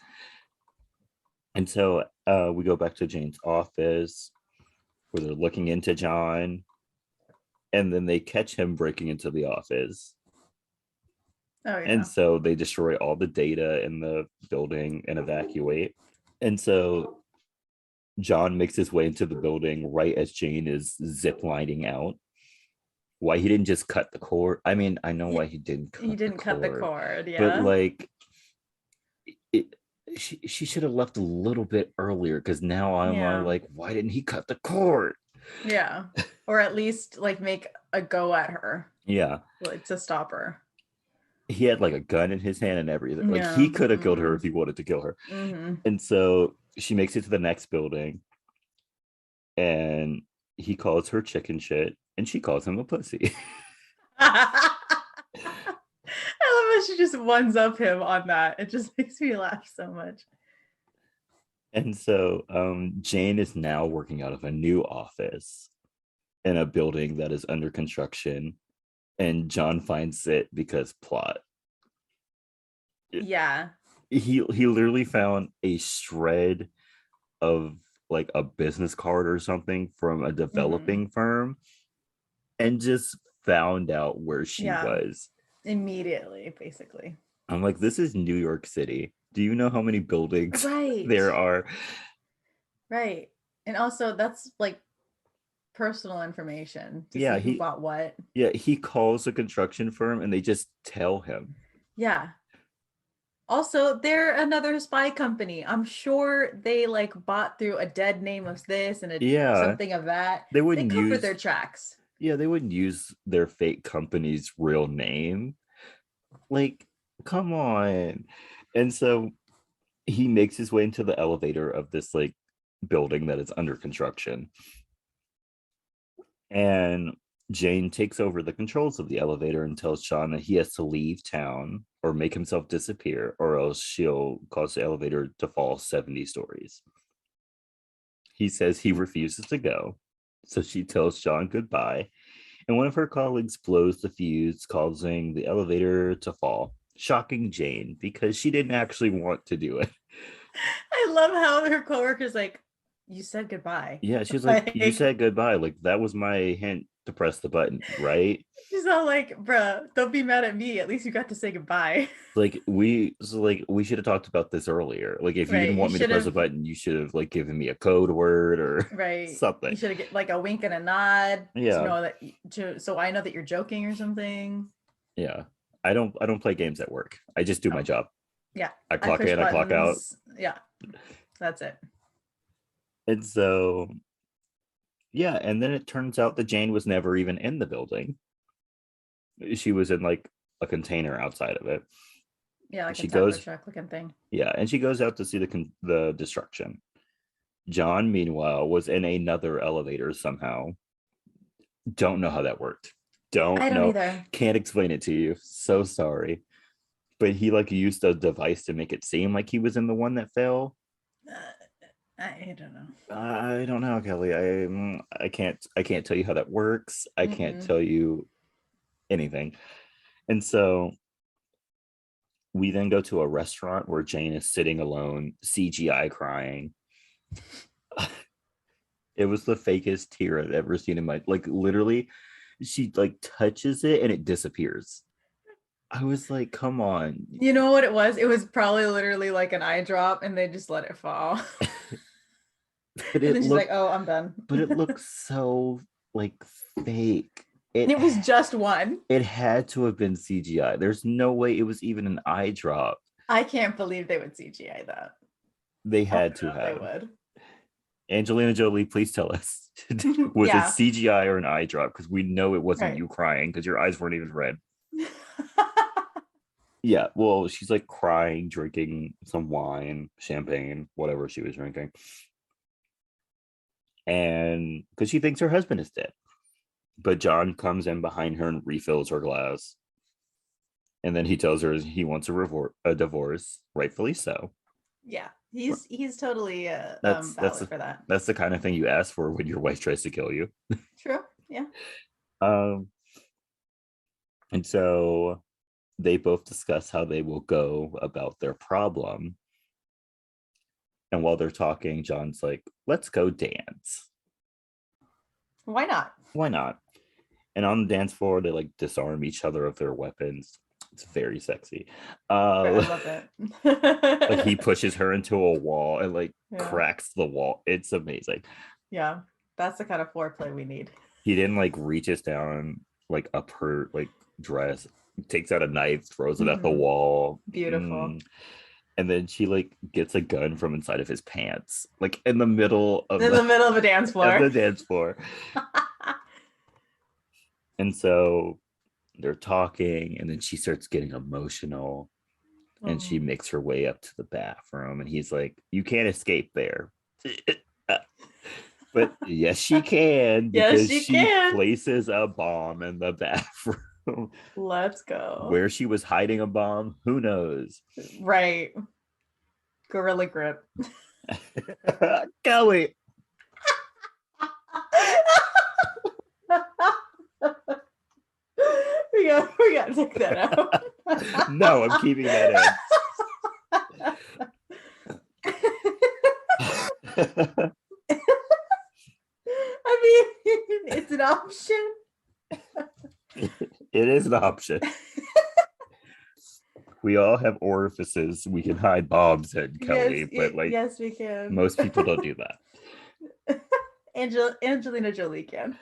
And so we go back to Jane's office where they're looking into John. And then they catch him breaking into the office. Oh, yeah. And so they destroy all the data in the building and evacuate. And so John makes his way into the building right as Jane is ziplining out. Why he didn't just cut the cord? I mean, I know why he didn't cut the cord, yeah. But like, she should have left a little bit earlier, because now I'm like, why didn't he cut the cord? Yeah. Or at least like make a go at her. Yeah. Like to stop her. He had like a gun in his hand and everything. Like he could have killed her if he wanted to kill her. And so she makes it to the next building, and he calls her chicken shit, and she calls him a pussy. I love how she just ones up him on that. It just makes me laugh so much. And so Jane is now working out of a new office in a building that is under construction. And John finds it because plot. Yeah. He literally found a shred of like a business card or something from a developing firm and just found out where she was. Immediately, basically. I'm like, this is New York City. Do you know how many buildings there are? Right. And also that's like personal information to Yeah, see who bought what. Yeah, he calls a construction firm and they just tell him. Yeah. Also, they're another spy company. I'm sure they like bought through a dead name of this and something of that. They covered their tracks. Yeah, they wouldn't use their fake company's real name. Like, come on. And so he makes his way into the elevator of this like building that is under construction. And Jane takes over the controls of the elevator and tells Sean that he has to leave town or make himself disappear, or else she'll cause the elevator to fall 70 stories. He says he refuses to go. So she tells Sean goodbye. And one of her colleagues blows the fuse, causing the elevator to fall, shocking Jane because she didn't actually want to do it. I love how her coworker's like, you said goodbye. Yeah, she's like, you said goodbye. Like, that was my hint to press the button, right? She's all like, bruh, don't be mad at me. At least you got to say goodbye. Like, we should have talked about this earlier. Like, if you didn't want me to press a button, you should have like given me a code word or something. You should have get like a wink and a nod. Yeah. To know that so I know that you're joking or something. Yeah. I don't play games at work. I just do my job. Yeah. I clock in, I clock out. Yeah. That's it. And so, yeah, and then it turns out that Jane was never even in the building. She was in like a container outside of it. Yeah, like a Tesla truck looking thing. Yeah, and she goes out to see the destruction. John, meanwhile, was in another elevator somehow. Don't know how that worked. I don't know either. Can't explain it to you. So sorry. But he like used a device to make it seem like he was in the one that fell. I don't know. I don't know, Kelly. I can't tell you how that works. I can't tell you anything. And so we then go to a restaurant where Jane is sitting alone, CGI crying. It was the fakest tear I've ever seen in my, like, literally she like touches it and it disappears. I was like, come on. You know what it was? It was probably literally like an eye drop and they just let it fall. But and then she's like, oh, I'm done. But it looks so like fake. It was just one. It had to have been CGI. There's no way it was even an eye drop. I can't believe they would CGI that. They had to have. They would. Angelina Jolie, please tell us. Was it CGI or an eye drop? Because we know it wasn't you crying because your eyes weren't even red. Yeah, well, she's like crying, drinking some wine, champagne, whatever she was drinking. And because she thinks her husband is dead. But John comes in behind her and refills her glass. And then he tells her he wants a divorce, rightfully so. Yeah, he's totally valid for that. That's the kind of thing you ask for when your wife tries to kill you. True, yeah. And so they both discuss how they will go about their problem. And while they're talking, John's like, let's go dance. Why not? Why not? And on the dance floor, they like disarm each other of their weapons. It's very sexy. I love it. Like he pushes her into a wall and like cracks the wall. It's amazing. Yeah, that's the kind of foreplay we need. He then like reaches down like up her like dress, takes out a knife, throws it at the wall. Beautiful. And then she like gets a gun from inside of his pants, like in the middle of the middle of a dance floor. Of the dance floor. And so they're talking, and then she starts getting emotional, and she makes her way up to the bathroom, and he's like, "You can't escape there." But yes, she can, because she places a bomb in the bathroom. Let's go. Where she was hiding a bomb, who knows? Right. Gorilla grip. Kelley. We gotta take that out. No, I'm keeping that in. I mean, it's an option. It is an option. We all have orifices we can hide bombs in, Kelley, but like, yes, we can. most people don't do that. Angelina Jolie can.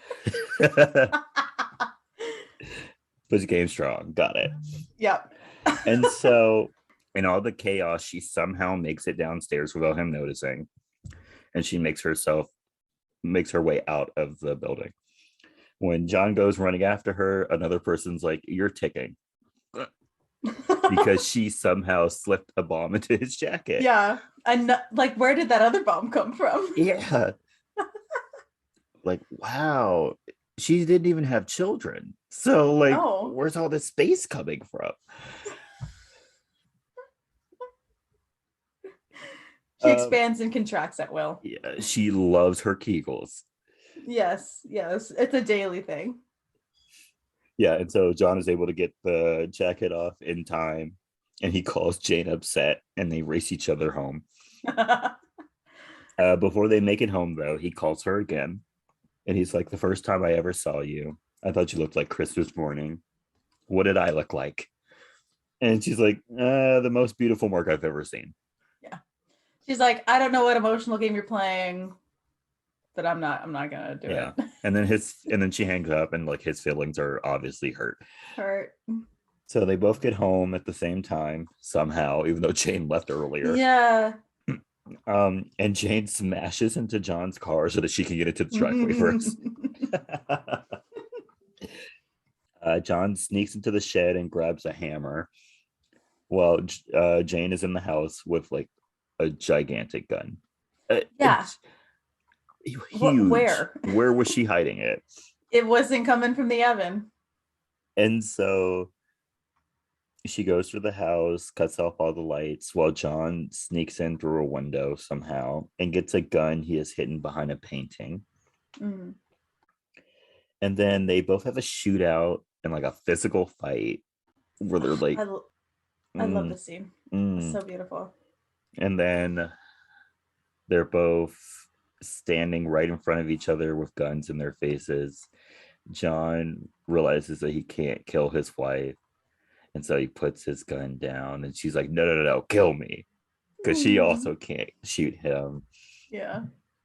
Puts game strong. Got it. Yep. And so, in all the chaos, she somehow makes it downstairs without him noticing, and she makes her way out of the building. When John goes running after her, another person's like, "You're ticking," because she somehow slipped a bomb into his jacket. Yeah, and like, where did that other bomb come from? Yeah. Like, wow, she didn't even have children. So, like, where's all this space coming from? She expands and contracts at will. Yeah, she loves her Kegels. Yes, it's a daily thing. Yeah, and so John is able to get the jacket off in time, and he calls Jane upset, and they race each other home. Before they make it home, though, he calls her again, and he's like, "The first time I ever saw you, I thought you looked like Christmas morning. What did I look like?" And she's like, "The most beautiful mark I've ever seen." Yeah. She's like, "I don't know what emotional game you're playing, but I'm not gonna do it." And then she hangs up, and like his feelings are obviously hurt. So they both get home at the same time somehow, even though Jane left earlier. Yeah. And Jane smashes into John's car so that she can get into the driveway first. John sneaks into the shed and grabs a hammer, while Jane is in the house with like a gigantic gun. Huge. Where was she hiding it? It wasn't coming from the oven. And so she goes through the house, cuts off all the lights, while John sneaks in through a window somehow and gets a gun he has hidden behind a painting. Mm. And then they both have a shootout and like a physical fight where they're like, I love this scene. It's so beautiful. And then they're both standing right in front of each other with guns in their faces. John realizes that he can't kill his wife, and so he puts his gun down, and she's like, no, kill me, because she also can't shoot him. Yeah.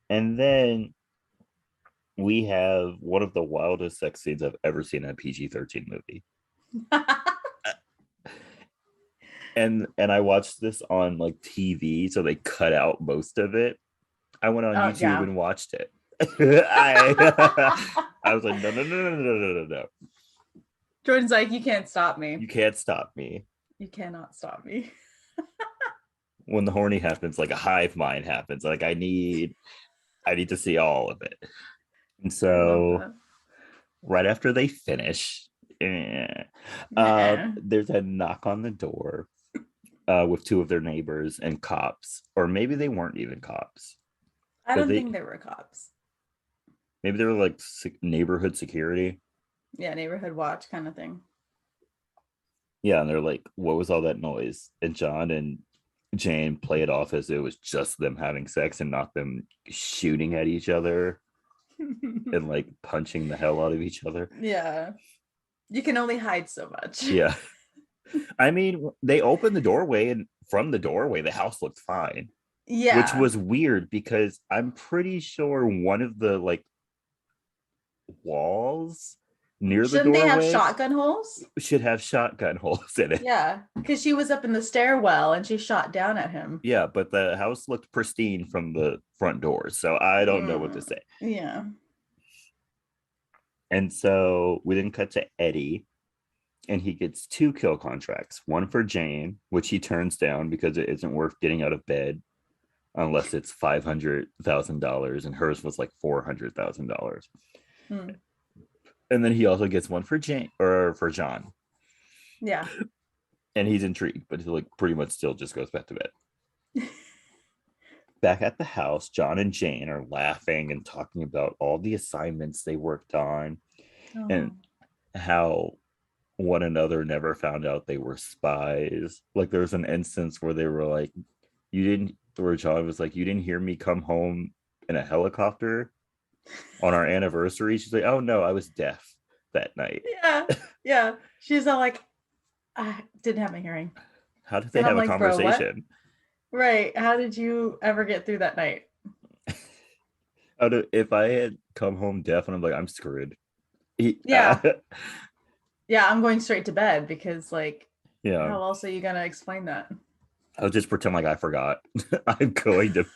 And then we have one of the wildest sex scenes I've ever seen in a PG-13 movie. and I watched this on like TV, so they cut out most of it. I went on YouTube and watched it. I was like, no. Jordan's like, "You can't stop me. You can't stop me. You cannot stop me." When the horny happens, like a hive mind happens. Like I need to see all of it. And so right after they finish, there's a knock on the door with two of their neighbors and cops, or maybe they weren't even cops. I don't think they were cops. Maybe they were like neighborhood security. Yeah, neighborhood watch kind of thing. Yeah, and they're like, "What was all that noise?" And John and Jane play it off as it was just them having sex and not them shooting at each other and like punching the hell out of each other. Yeah. You can only hide so much. Yeah. I mean, they opened the doorway, and from the doorway, the house looked fine. Yeah. Which was weird because I'm pretty sure one of the like walls near the doorway they have shotgun holes? Should have shotgun holes in it. Yeah, because she was up in the stairwell and she shot down at him. Yeah, but the house looked pristine from the front door, so I don't know what to say. Yeah. And so we then cut to Eddie, and he gets 2 kill contracts, one for Jane, which he turns down because it isn't worth getting out of bed unless it's $500,000, and hers was like $400,000. And then he also gets one for for John. Yeah. And he's intrigued, but he like pretty much still just goes back to bed. Back at the house, John and Jane are laughing and talking about all the assignments they worked on and Oh. how one another never found out they were spies. Like there's an instance where they were like, you didn't, where John was like, you didn't hear me come home in a helicopter on our anniversary. She's like, oh no, I was deaf that night. Yeah. Yeah. She's all like, I didn't have my hearing. How did they And I'm have a like, bro, what? conversation? Right. How did you ever get through that night? If I had come home deaf and I'm like, I'm screwed. Yeah. Yeah, I'm going straight to bed because like, Yeah. how else are you gonna explain that? I'll just pretend like I forgot. I'm going to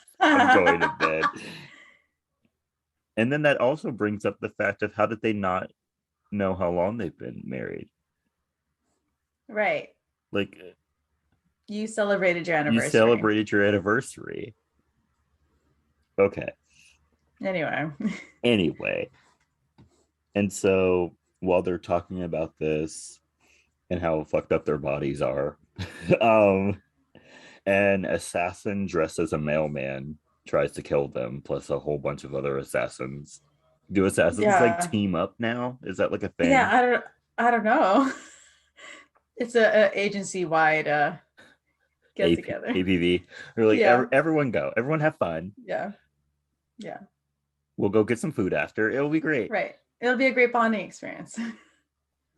bed. And then that also brings up the fact of how did they not know how long they've been married? Right. Like You celebrated your you anniversary. celebrated your anniversary. Okay. Anyway. And so while they're talking about this and how fucked up their bodies are, an assassin dressed as a mailman tries to kill them, plus a whole bunch of other assassins. Do assassins like team up now? Is that like a thing? Yeah, I don't know. It's a agency wide get together. APV. They're like, everyone go. Everyone have fun. Yeah. Yeah. We'll go get some food after. It'll be great. Right. It'll be a great bonding experience.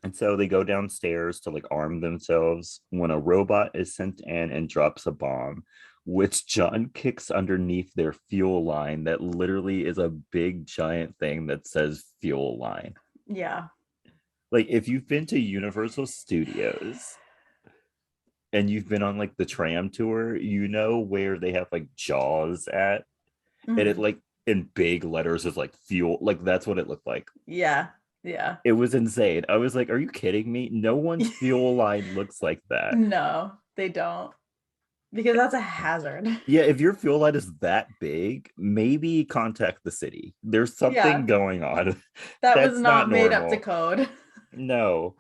And so they go downstairs to like arm themselves when a robot is sent in and drops a bomb, which John kicks underneath their fuel line. That literally is a big giant thing that says fuel line. Yeah. Like if you've been to Universal Studios and you've been on like the tram tour, you know where they have like Jaws at. Mm-hmm. And it like in big letters is like fuel. Like that's what it looked like. Yeah. Yeah. It was insane. I was like, are you kidding me? No one's fuel line looks like that. No, they don't. Because that's a hazard. Yeah, if your fuel line is that big, maybe contact the city. There's something going on. That was not made up to code. No.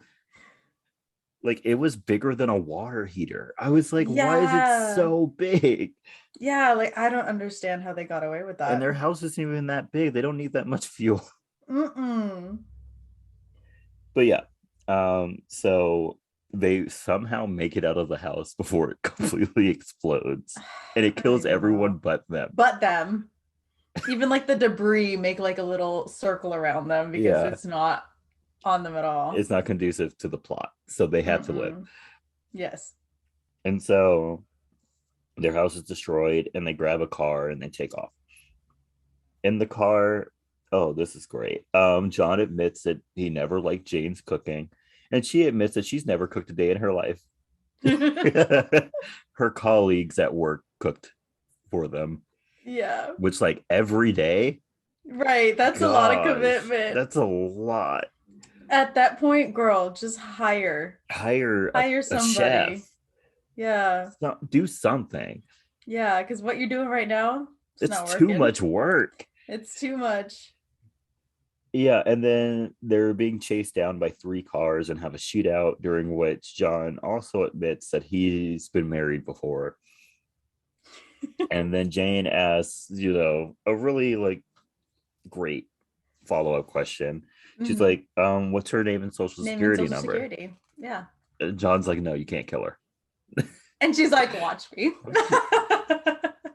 Like it was bigger than a water heater. I was like, why is it so big? Yeah, like I don't understand how they got away with that. And their house isn't even that big. They don't need that much fuel. But yeah, so they somehow make it out of the house before it completely explodes, and it kills everyone but them. But them. Even like the debris make like a little circle around them because it's not on them at all. It's not conducive to the plot, so they had to live. Yes. And so their house is destroyed, and they grab a car and they take off. In the car, oh, this is great. John admits that he never liked Jane's cooking, and she admits that she's never cooked a day in her life. Her colleagues at work cooked for them. Yeah. Which, like, every day? Right. That's a lot of commitment. That's a lot. At that point, girl, just hire somebody. A chef. Yeah. Do something. Yeah, because what you're doing right now, it's too much work. It's too much. Yeah, and then they're being chased down by 3 cars and have a shootout, during which John also admits that he's been married before. And then Jane asks, a really like great follow-up question. She's like, what's her name and social security number? Security. Yeah. And John's like, no, you can't kill her. And she's like, watch me.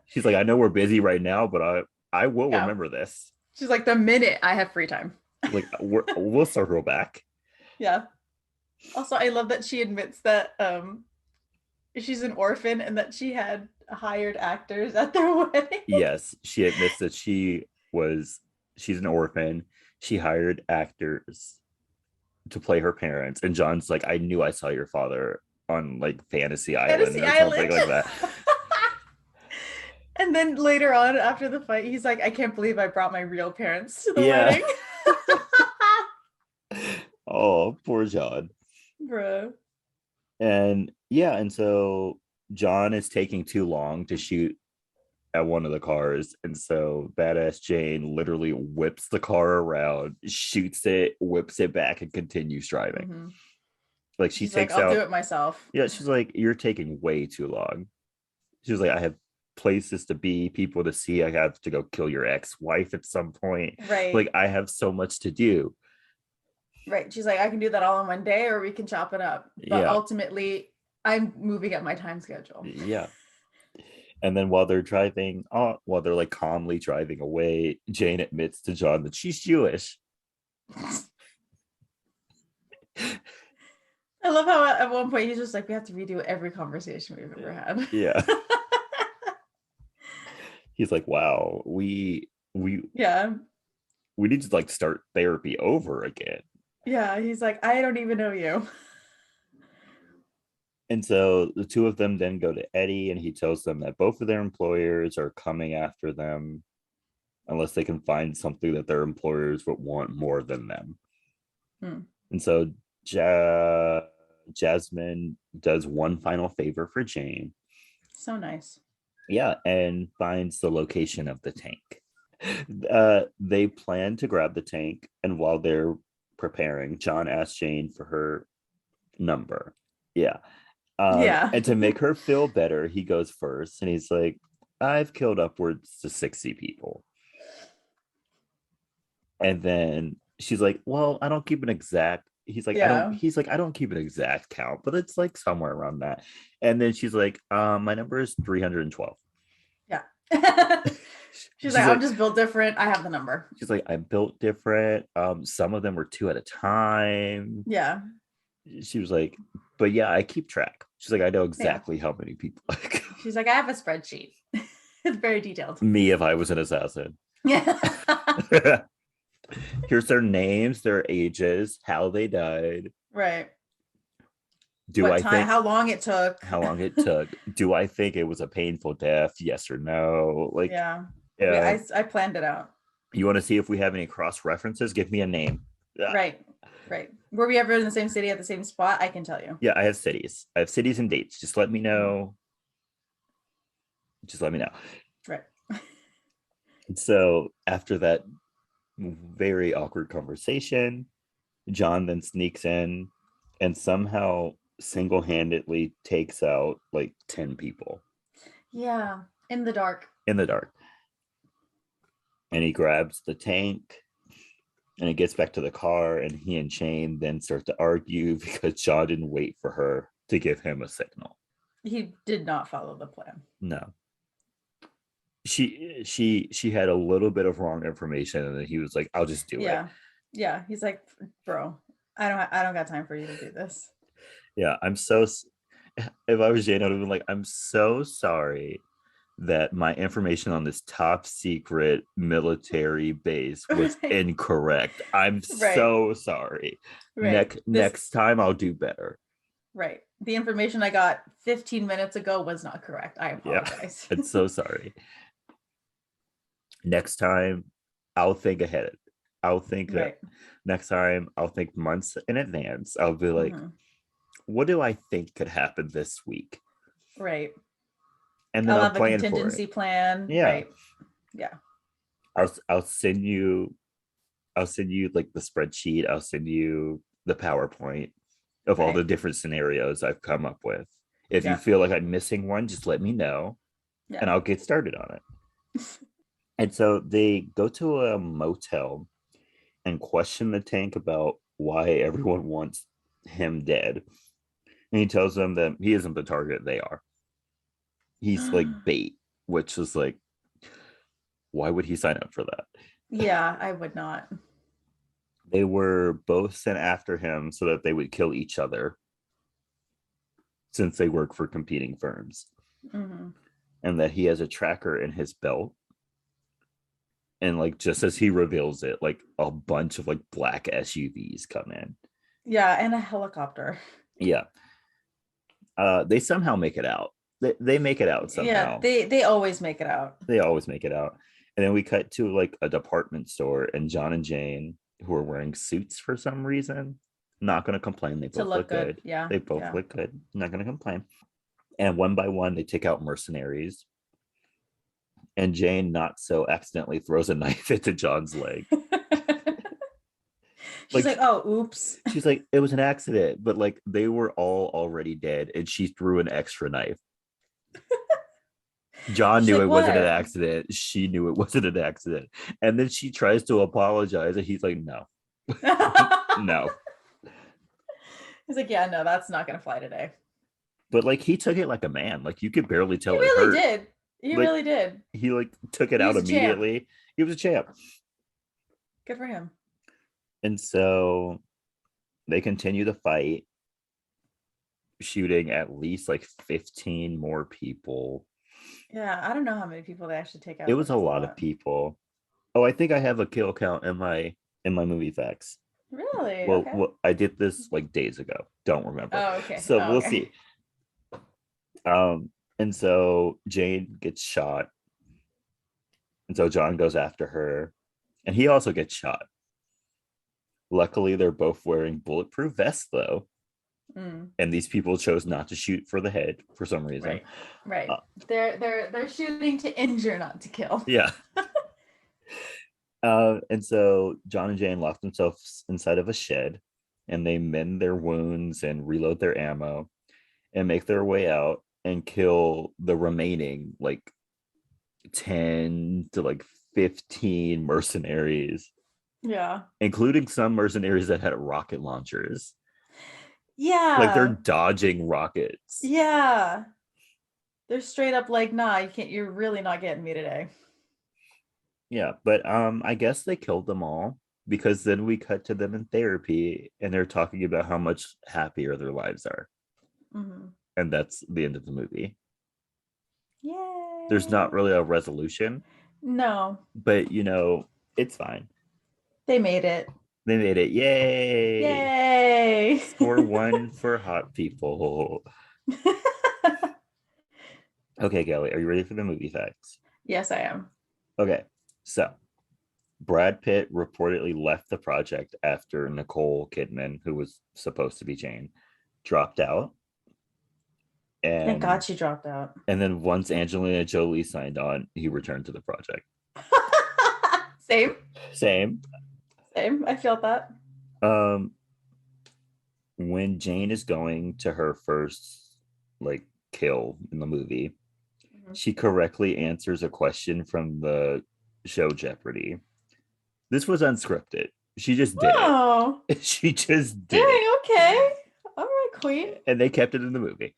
She's like, I know we're busy right now, but I will remember this. She's like, the minute I have free time. Like, we'll circle back. Yeah. Also, I love that she admits that she's an orphan and that she had hired actors at their wedding. Yes, she admits that she's an orphan. She hired actors to play her parents. And John's like, I knew I saw your father on like Fantasy Island or something like that. And then later on, after the fight, he's like, I can't believe I brought my real parents to the wedding. Oh, poor John. Bruh. And so John is taking too long to shoot at one of the cars. And so badass Jane literally whips the car around, shoots it, whips it back, and continues driving. Like she She's like, takes I'll do out, it myself. yeah, she's like, you're taking way too long. She was like, I have places to be, people to see. I have to go kill your ex-wife at some point. Right. Like, I have so much to do. Right. She's like, I can do that all in one day or we can chop it up. But Yeah. ultimately, I'm moving at my time schedule. Yeah. And then while they're driving, while they're like calmly driving away, Jane admits to John that she's Jewish. I love how at one point he's just like, we have to redo every conversation we've ever had. Yeah. He's like, wow, we Yeah. we need to like start therapy over again. Yeah. He's like, I don't even know you. And so the two of them then go to Eddie, and he tells them that both of their employers are coming after them unless they can find something that their employers would want more than them. And so Jasmine does one final favor for Jane. So nice. Yeah, and finds the location of the tank. They plan to grab the tank, and while they're preparing, John asks Jane for her number. Yeah. Yeah. And to make her feel better, he goes first, and he's like, I've killed upwards to 60 people. And then she's like, well, I don't keep an exact. Yeah. I don't keep an exact count, but it's like somewhere around that. And then she's like, my number is 312. Yeah. She's like, I'm like, just built different. I have the number. she's like, I'm built different. Some of them were two at a time. Yeah. She was like, but yeah, I keep track. She's like, I know exactly how many people. She's like, I have a spreadsheet. It's very detailed. Me, if I was an assassin. Yeah. Here's their names, their ages, how they died. Right. Do what I time, think how long it took? how long it took? Do I think it was a painful death? Yes or no? Like, Yeah. yeah. I planned it out. You want to see if we have any cross references? Give me a name. Right. Were we ever in the same city at the same spot? I can tell you. Yeah, I have cities. I have cities and dates. Just let me know. Right. So after that very awkward conversation, John then sneaks in and somehow single-handedly takes out like 10 people. Yeah, in the dark. In the dark. And he grabs the tank and he gets back to the car, and he and Shane then start to argue because John didn't wait for her to give him a signal. He did not follow the plan. No. She had a little bit of wrong information, and then he was like, I'll just do it. Yeah. He's like, bro, I don't got time for you to do this. Yeah, if I was Jane, I would have been like, I'm so sorry that my information on this top secret military base was incorrect. I'm so sorry. Next time I'll do better. Right. The information I got 15 minutes ago was not correct. I apologize. Yeah, I'm so sorry. Next time I'll think ahead. I'll think that next time I'll think months in advance. I'll be like, what do I think could happen this week? Right. And then I'll have plan a contingency plan. Yeah. Right. Yeah. I'll send you like the spreadsheet. I'll send you the PowerPoint of all the different scenarios I've come up with. If you feel like I'm missing one, just let me know and I'll get started on it. And so they go to a motel and question the tank about why everyone wants him dead. And he tells them that he isn't the target, they are. He's like bait, which is like, why would he sign up for that? Yeah, I would not. They were both sent after him so that they would kill each other, since they work for competing firms. And that he has a tracker in his belt. And like, just as he reveals it, like a bunch of like black SUVs come in. Yeah, and a helicopter. Yeah. They somehow make it out. They make it out somehow. Yeah, they always make it out. They always make it out. And then we cut to like a department store, and John and Jane, who are wearing suits for some reason, not going to complain. They both look good. Yeah. They both look good. Not going to complain. And one by one, they take out mercenaries. And Jane not so accidentally throws a knife into John's leg. She's like, oh, oops. She's like, it was an accident, but like they were all already dead, and she threw an extra knife. John She's knew like, it wasn't an what? accident. She knew it wasn't an accident. And then she tries to apologize, and he's like, no, no. He's like, yeah, no, that's not gonna fly today. But like he took it like a man. Like you could barely He tell it really hurt. did. He Like really did. he like took it He out was a champ. immediately. He was a champ. Good for him. And so they continue the fight, shooting at least like 15 more people. Yeah, I don't know how many people they actually take It out, but was a it's a lot of lot. people. Oh, I think I have a kill count in my movie facts. Really? Well, Okay. I did this like days ago. Don't remember. Oh, okay. So Oh, we'll okay. see. And so Jane gets shot. And so John goes after her. And he also gets shot. Luckily, they're both wearing bulletproof vests, though. Mm, And these people chose not to shoot for the head for some reason. right. Right. Uh, They're shooting to injure, not to kill. yeah. And so John and Jane lock themselves inside of a shed, and they mend their wounds and reload their ammo and make their way out and kill the remaining like 10 to like 15 mercenaries, Yeah. including some mercenaries that had rocket launchers. Like they're Yeah. dodging rockets. Yeah. They're straight up like, nah, you can't, you're really not getting me today. Yeah, but I guess they killed them all because then we cut to them in therapy and they're talking about how much happier their lives are. Mm-hmm. And that's the end of the movie. There's not Yay. really a resolution, No, but you know, it's fine. they made it. They made it. Yay. Yay. Score one for hot people. Okay, Kelly, are you ready for the movie facts? Yes, I am. Okay, so Brad Pitt reportedly left the project after Nicole Kidman, who was supposed to be Jane, dropped out. Thank God And she dropped out. and then once Angelina Jolie signed on, he returned to the project. Same. Same. Same. I felt that. Um, when Jane is going to her first like kill in the movie, Mhm. she correctly answers a question from the show Jeopardy. This was unscripted. She just did Oh, it. She just did it. dang. Okay. All right, Queen. And they kept it in the movie.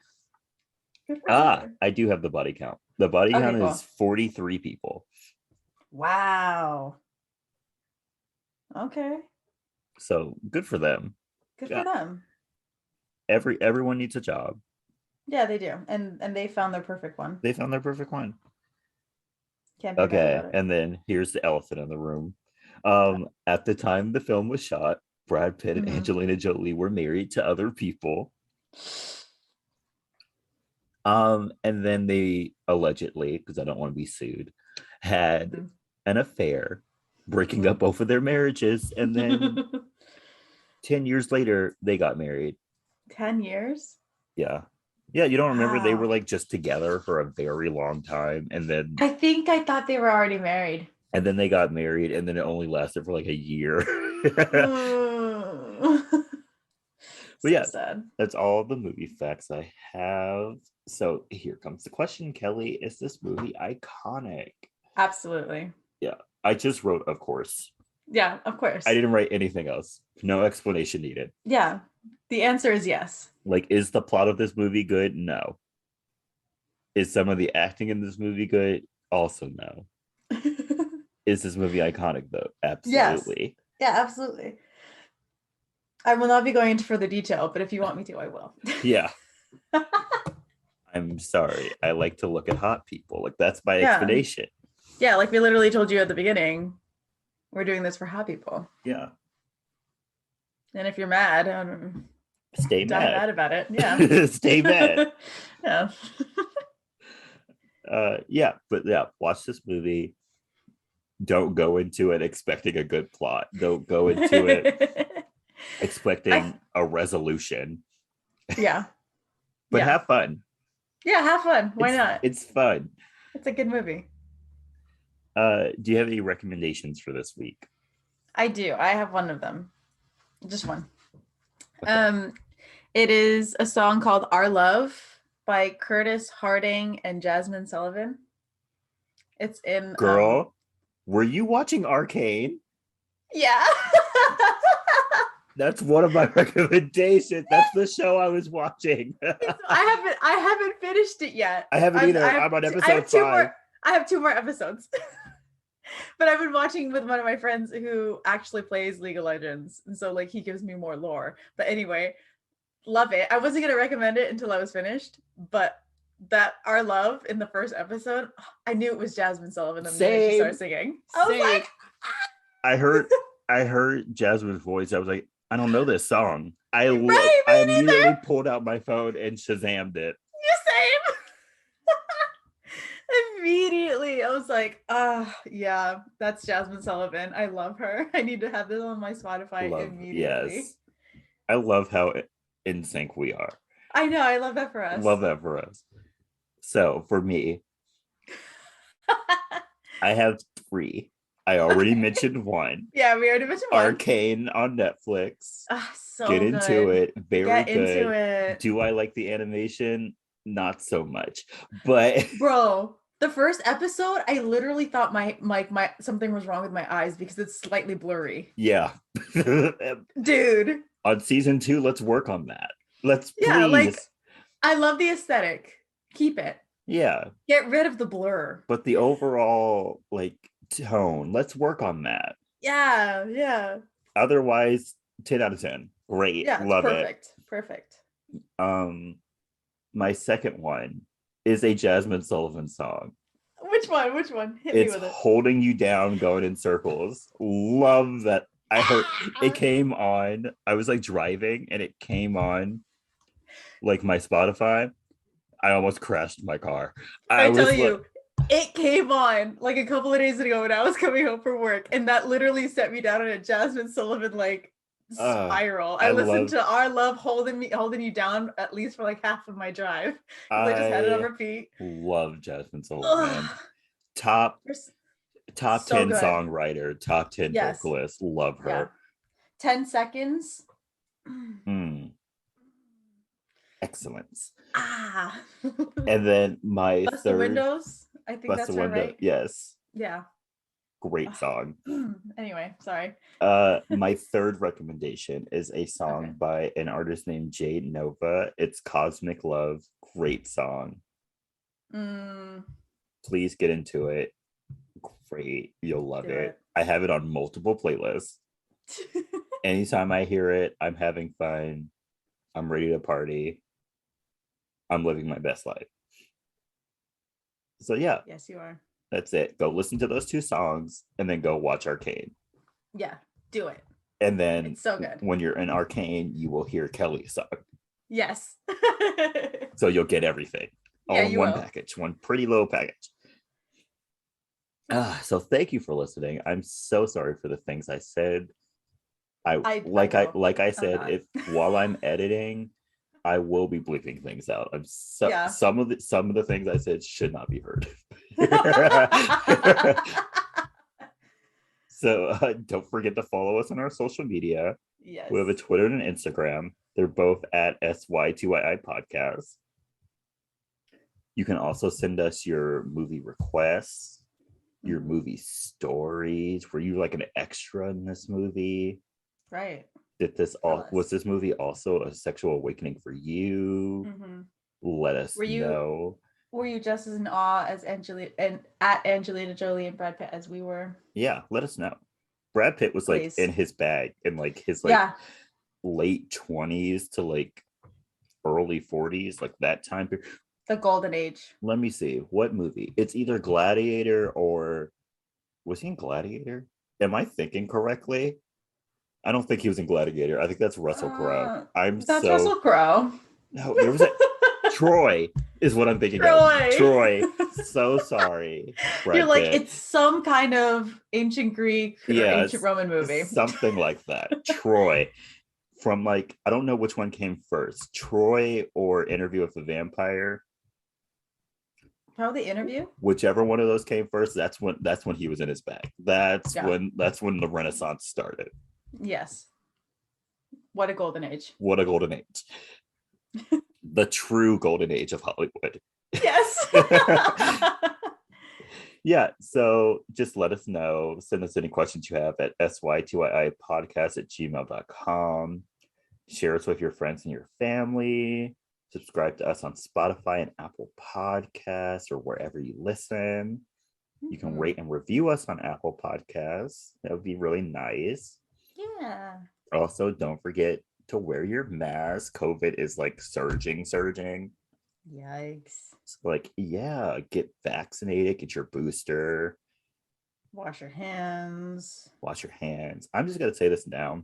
Good for her. I do have the body count. The body Okay, count cool. is 43 people. Wow. Okay. So good for them. Good Yeah. for them. Everyone needs a job. Yeah, they do. And they found their perfect one. They found their perfect one. Can't be mad Okay, about it. and then here's the elephant in the room. At the time the film was shot, Brad Pitt and Mhm. Angelina Jolie were married to other people. And then they allegedly, because I don't want to be sued, had Mhm. an affair, breaking up both of their marriages, and then 10 years later they got married. 10 years? Yeah. Yeah, you don't remember they were Wow. like just together for a very long time, and then I think I thought they were already married. they got married, and then it only lasted for like a year. But So yeah, sad. that's all the movie facts I have. So here comes the question, Kelly. Is this movie iconic? Absolutely. Yeah, I just wrote, of course. Yeah, of course. I didn't write anything else. No explanation needed. Yeah. The answer is yes. Like, is the plot of this movie good? No. Is some of the acting in this movie good? Also, no. Is this movie iconic, though? Yes. Absolutely. Yeah, absolutely. I will not be going into further detail, but if you want me to, I will. Yeah. I'm sorry. I like to look at hot people. Like, that's my Yeah. explanation. Yeah, like we literally told you at the beginning, we're doing this for hot people. Yeah. And if you're mad, Stay die mad. mad about it. Yeah. Stay mad. Yeah. Yeah, but yeah, watch this movie. Don't go into it expecting a good plot. Don't go into it expecting a resolution. Yeah. But Yeah. have fun. Yeah, have fun. Why not? It's fun. It's a good movie. Do you have any recommendations for this week? I do. I have one of them. Just one. Okay. It is a song called Our Love by Curtis Harding and Jasmine Sullivan. It's in Girl, were you watching Arcane? yeah. That's one of my recommendations. That's the show I was watching. I haven't finished it yet. I haven't either. I'm on I have episode two 5. more. I have 2 more episodes. But I've been watching with one of my friends who actually plays League of Legends. And so like he gives me more lore. But anyway, love it. I wasn't gonna recommend it until I was finished, but that Our Love in the first episode, I knew it was Jasmine Sullivan the minute she started singing. I was like, I heard Jasmine's voice. I was like, I don't know this song. I right, immediately pulled out my phone and Shazammed it. same. Immediately, I was like, yeah, that's Jasmine Sullivan. I love her. I need to have this on my Spotify immediately. Yes. I love how in sync we are. I know. I love that for us. Love that for us. So for me, I have 3. I already mentioned one. Yeah, we already mentioned one. Arcane on Netflix. So Get good. into it. Very Get good. into it. Do I like the animation? Not so much. But bro, the first episode, I literally thought my something was wrong with my eyes because it's slightly blurry. Yeah. Dude. On season 2, let's work on that. Please. Like I love the aesthetic. Keep it. Yeah. Get rid of the blur. But the overall like tone, let's work on that. Yeah. Otherwise, 10 out of 10. Great. Yeah, love perfect. it. Perfect. My second one is a Jasmine Sullivan song. Which one? Hit me with it. It's Holding You Down, Going in Circles. Love that. I heard it came on. I was like driving and it came on like my Spotify. I almost crashed my car. I tell you, it came on like a couple of days ago when I was coming home from work, and that literally set me down on a Jasmine Sullivan like spiral. I listened to Our Love holding you down at least for like half of my drive. I just had it on repeat. Love Jasmine Sullivan. Top so 10 good. Songwriter, top 10 vocalist. Love her. Yeah. 10 seconds. Excellence. And then my Bust third the Windows. I think Bust that's the Window. right. Yes. Yeah. Great song. Anyway, sorry. My third recommendation is a song by an artist named Jade Nova. It's Cosmic Love. Great song. Please get into it. Great. You'll love it. I have it on multiple playlists. Anytime I hear it, I'm having fun. I'm ready to party. I'm living my best life. So yeah. Yes, you are. That's it. Go listen to those 2 songs and then go watch Arcane. Yeah, do it. And then it's so good. When you're in Arcane, you will hear Kelly's song. Yes. So you'll get everything. All in one package, one pretty little package. So thank you for listening. I'm so sorry for the things I said. I said, if while I'm editing, I will be bleeping things out. Some of the things I said should not be heard. So don't forget to follow us on our social media. Yes. We have a Twitter and an Instagram. They're both at SY2II Podcast. You can also send us your movie requests, your movie stories. Were you like an extra in this movie? Right. Was this movie also a sexual awakening for you? Let us know. Were you just as in awe as Angelina Jolie and Brad Pitt as we were? Yeah, let us know. Brad Pitt was like in his bag in like his like late 20s to like early 40s, like that time period. The golden age. Let me see. What movie? It's either Gladiator or was he in Gladiator? Am I thinking correctly? I don't think he was in Gladiator. I think that's Russell Crowe. That's Russell Crowe. No, there was a Troy is what I'm thinking of. Troy. So sorry. You're like, it's some kind of ancient Greek or ancient Roman movie. Something like that. Troy. From like, I don't know which one came first. Troy or Interview with the Vampire. Probably Interview. Whichever one of those came first, that's when he was in his bag. That's when the Renaissance started. Yes. What a golden age. What a golden age. The true golden age of Hollywood. Yes. Yeah, so just let us know. Send us any questions you have at sytipodcast@gmail.com. Share us with your friends and your family. Subscribe to us on Spotify and Apple Podcasts or wherever you listen. You can rate and review us on Apple Podcasts. That would be really nice. Yeah. Also, don't forget to wear your mask. COVID is like surging. Yikes. So, like, yeah, get vaccinated, get your booster. Wash your hands. Wash your hands. I'm just going to say this now.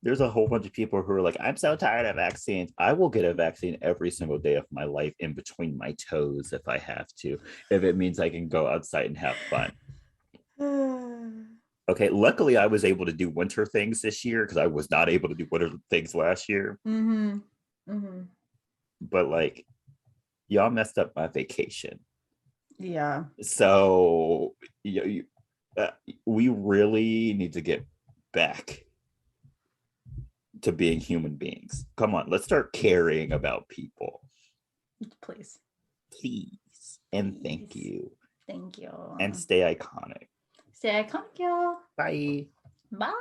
There's a whole bunch of people who are like, I'm so tired of vaccines. I will get a vaccine every single day of my life in between my toes if I have to, if it means I can go outside and have fun. Okay, luckily I was able to do winter things this year because I was not able to do winter things last year. But like, y'all messed up my vacation. Yeah. So we really need to get back to being human beings. Come on, let's start caring about people. Please. And thank you. Thank you. And stay iconic. Stay iconic, y'all. Bye. Bye.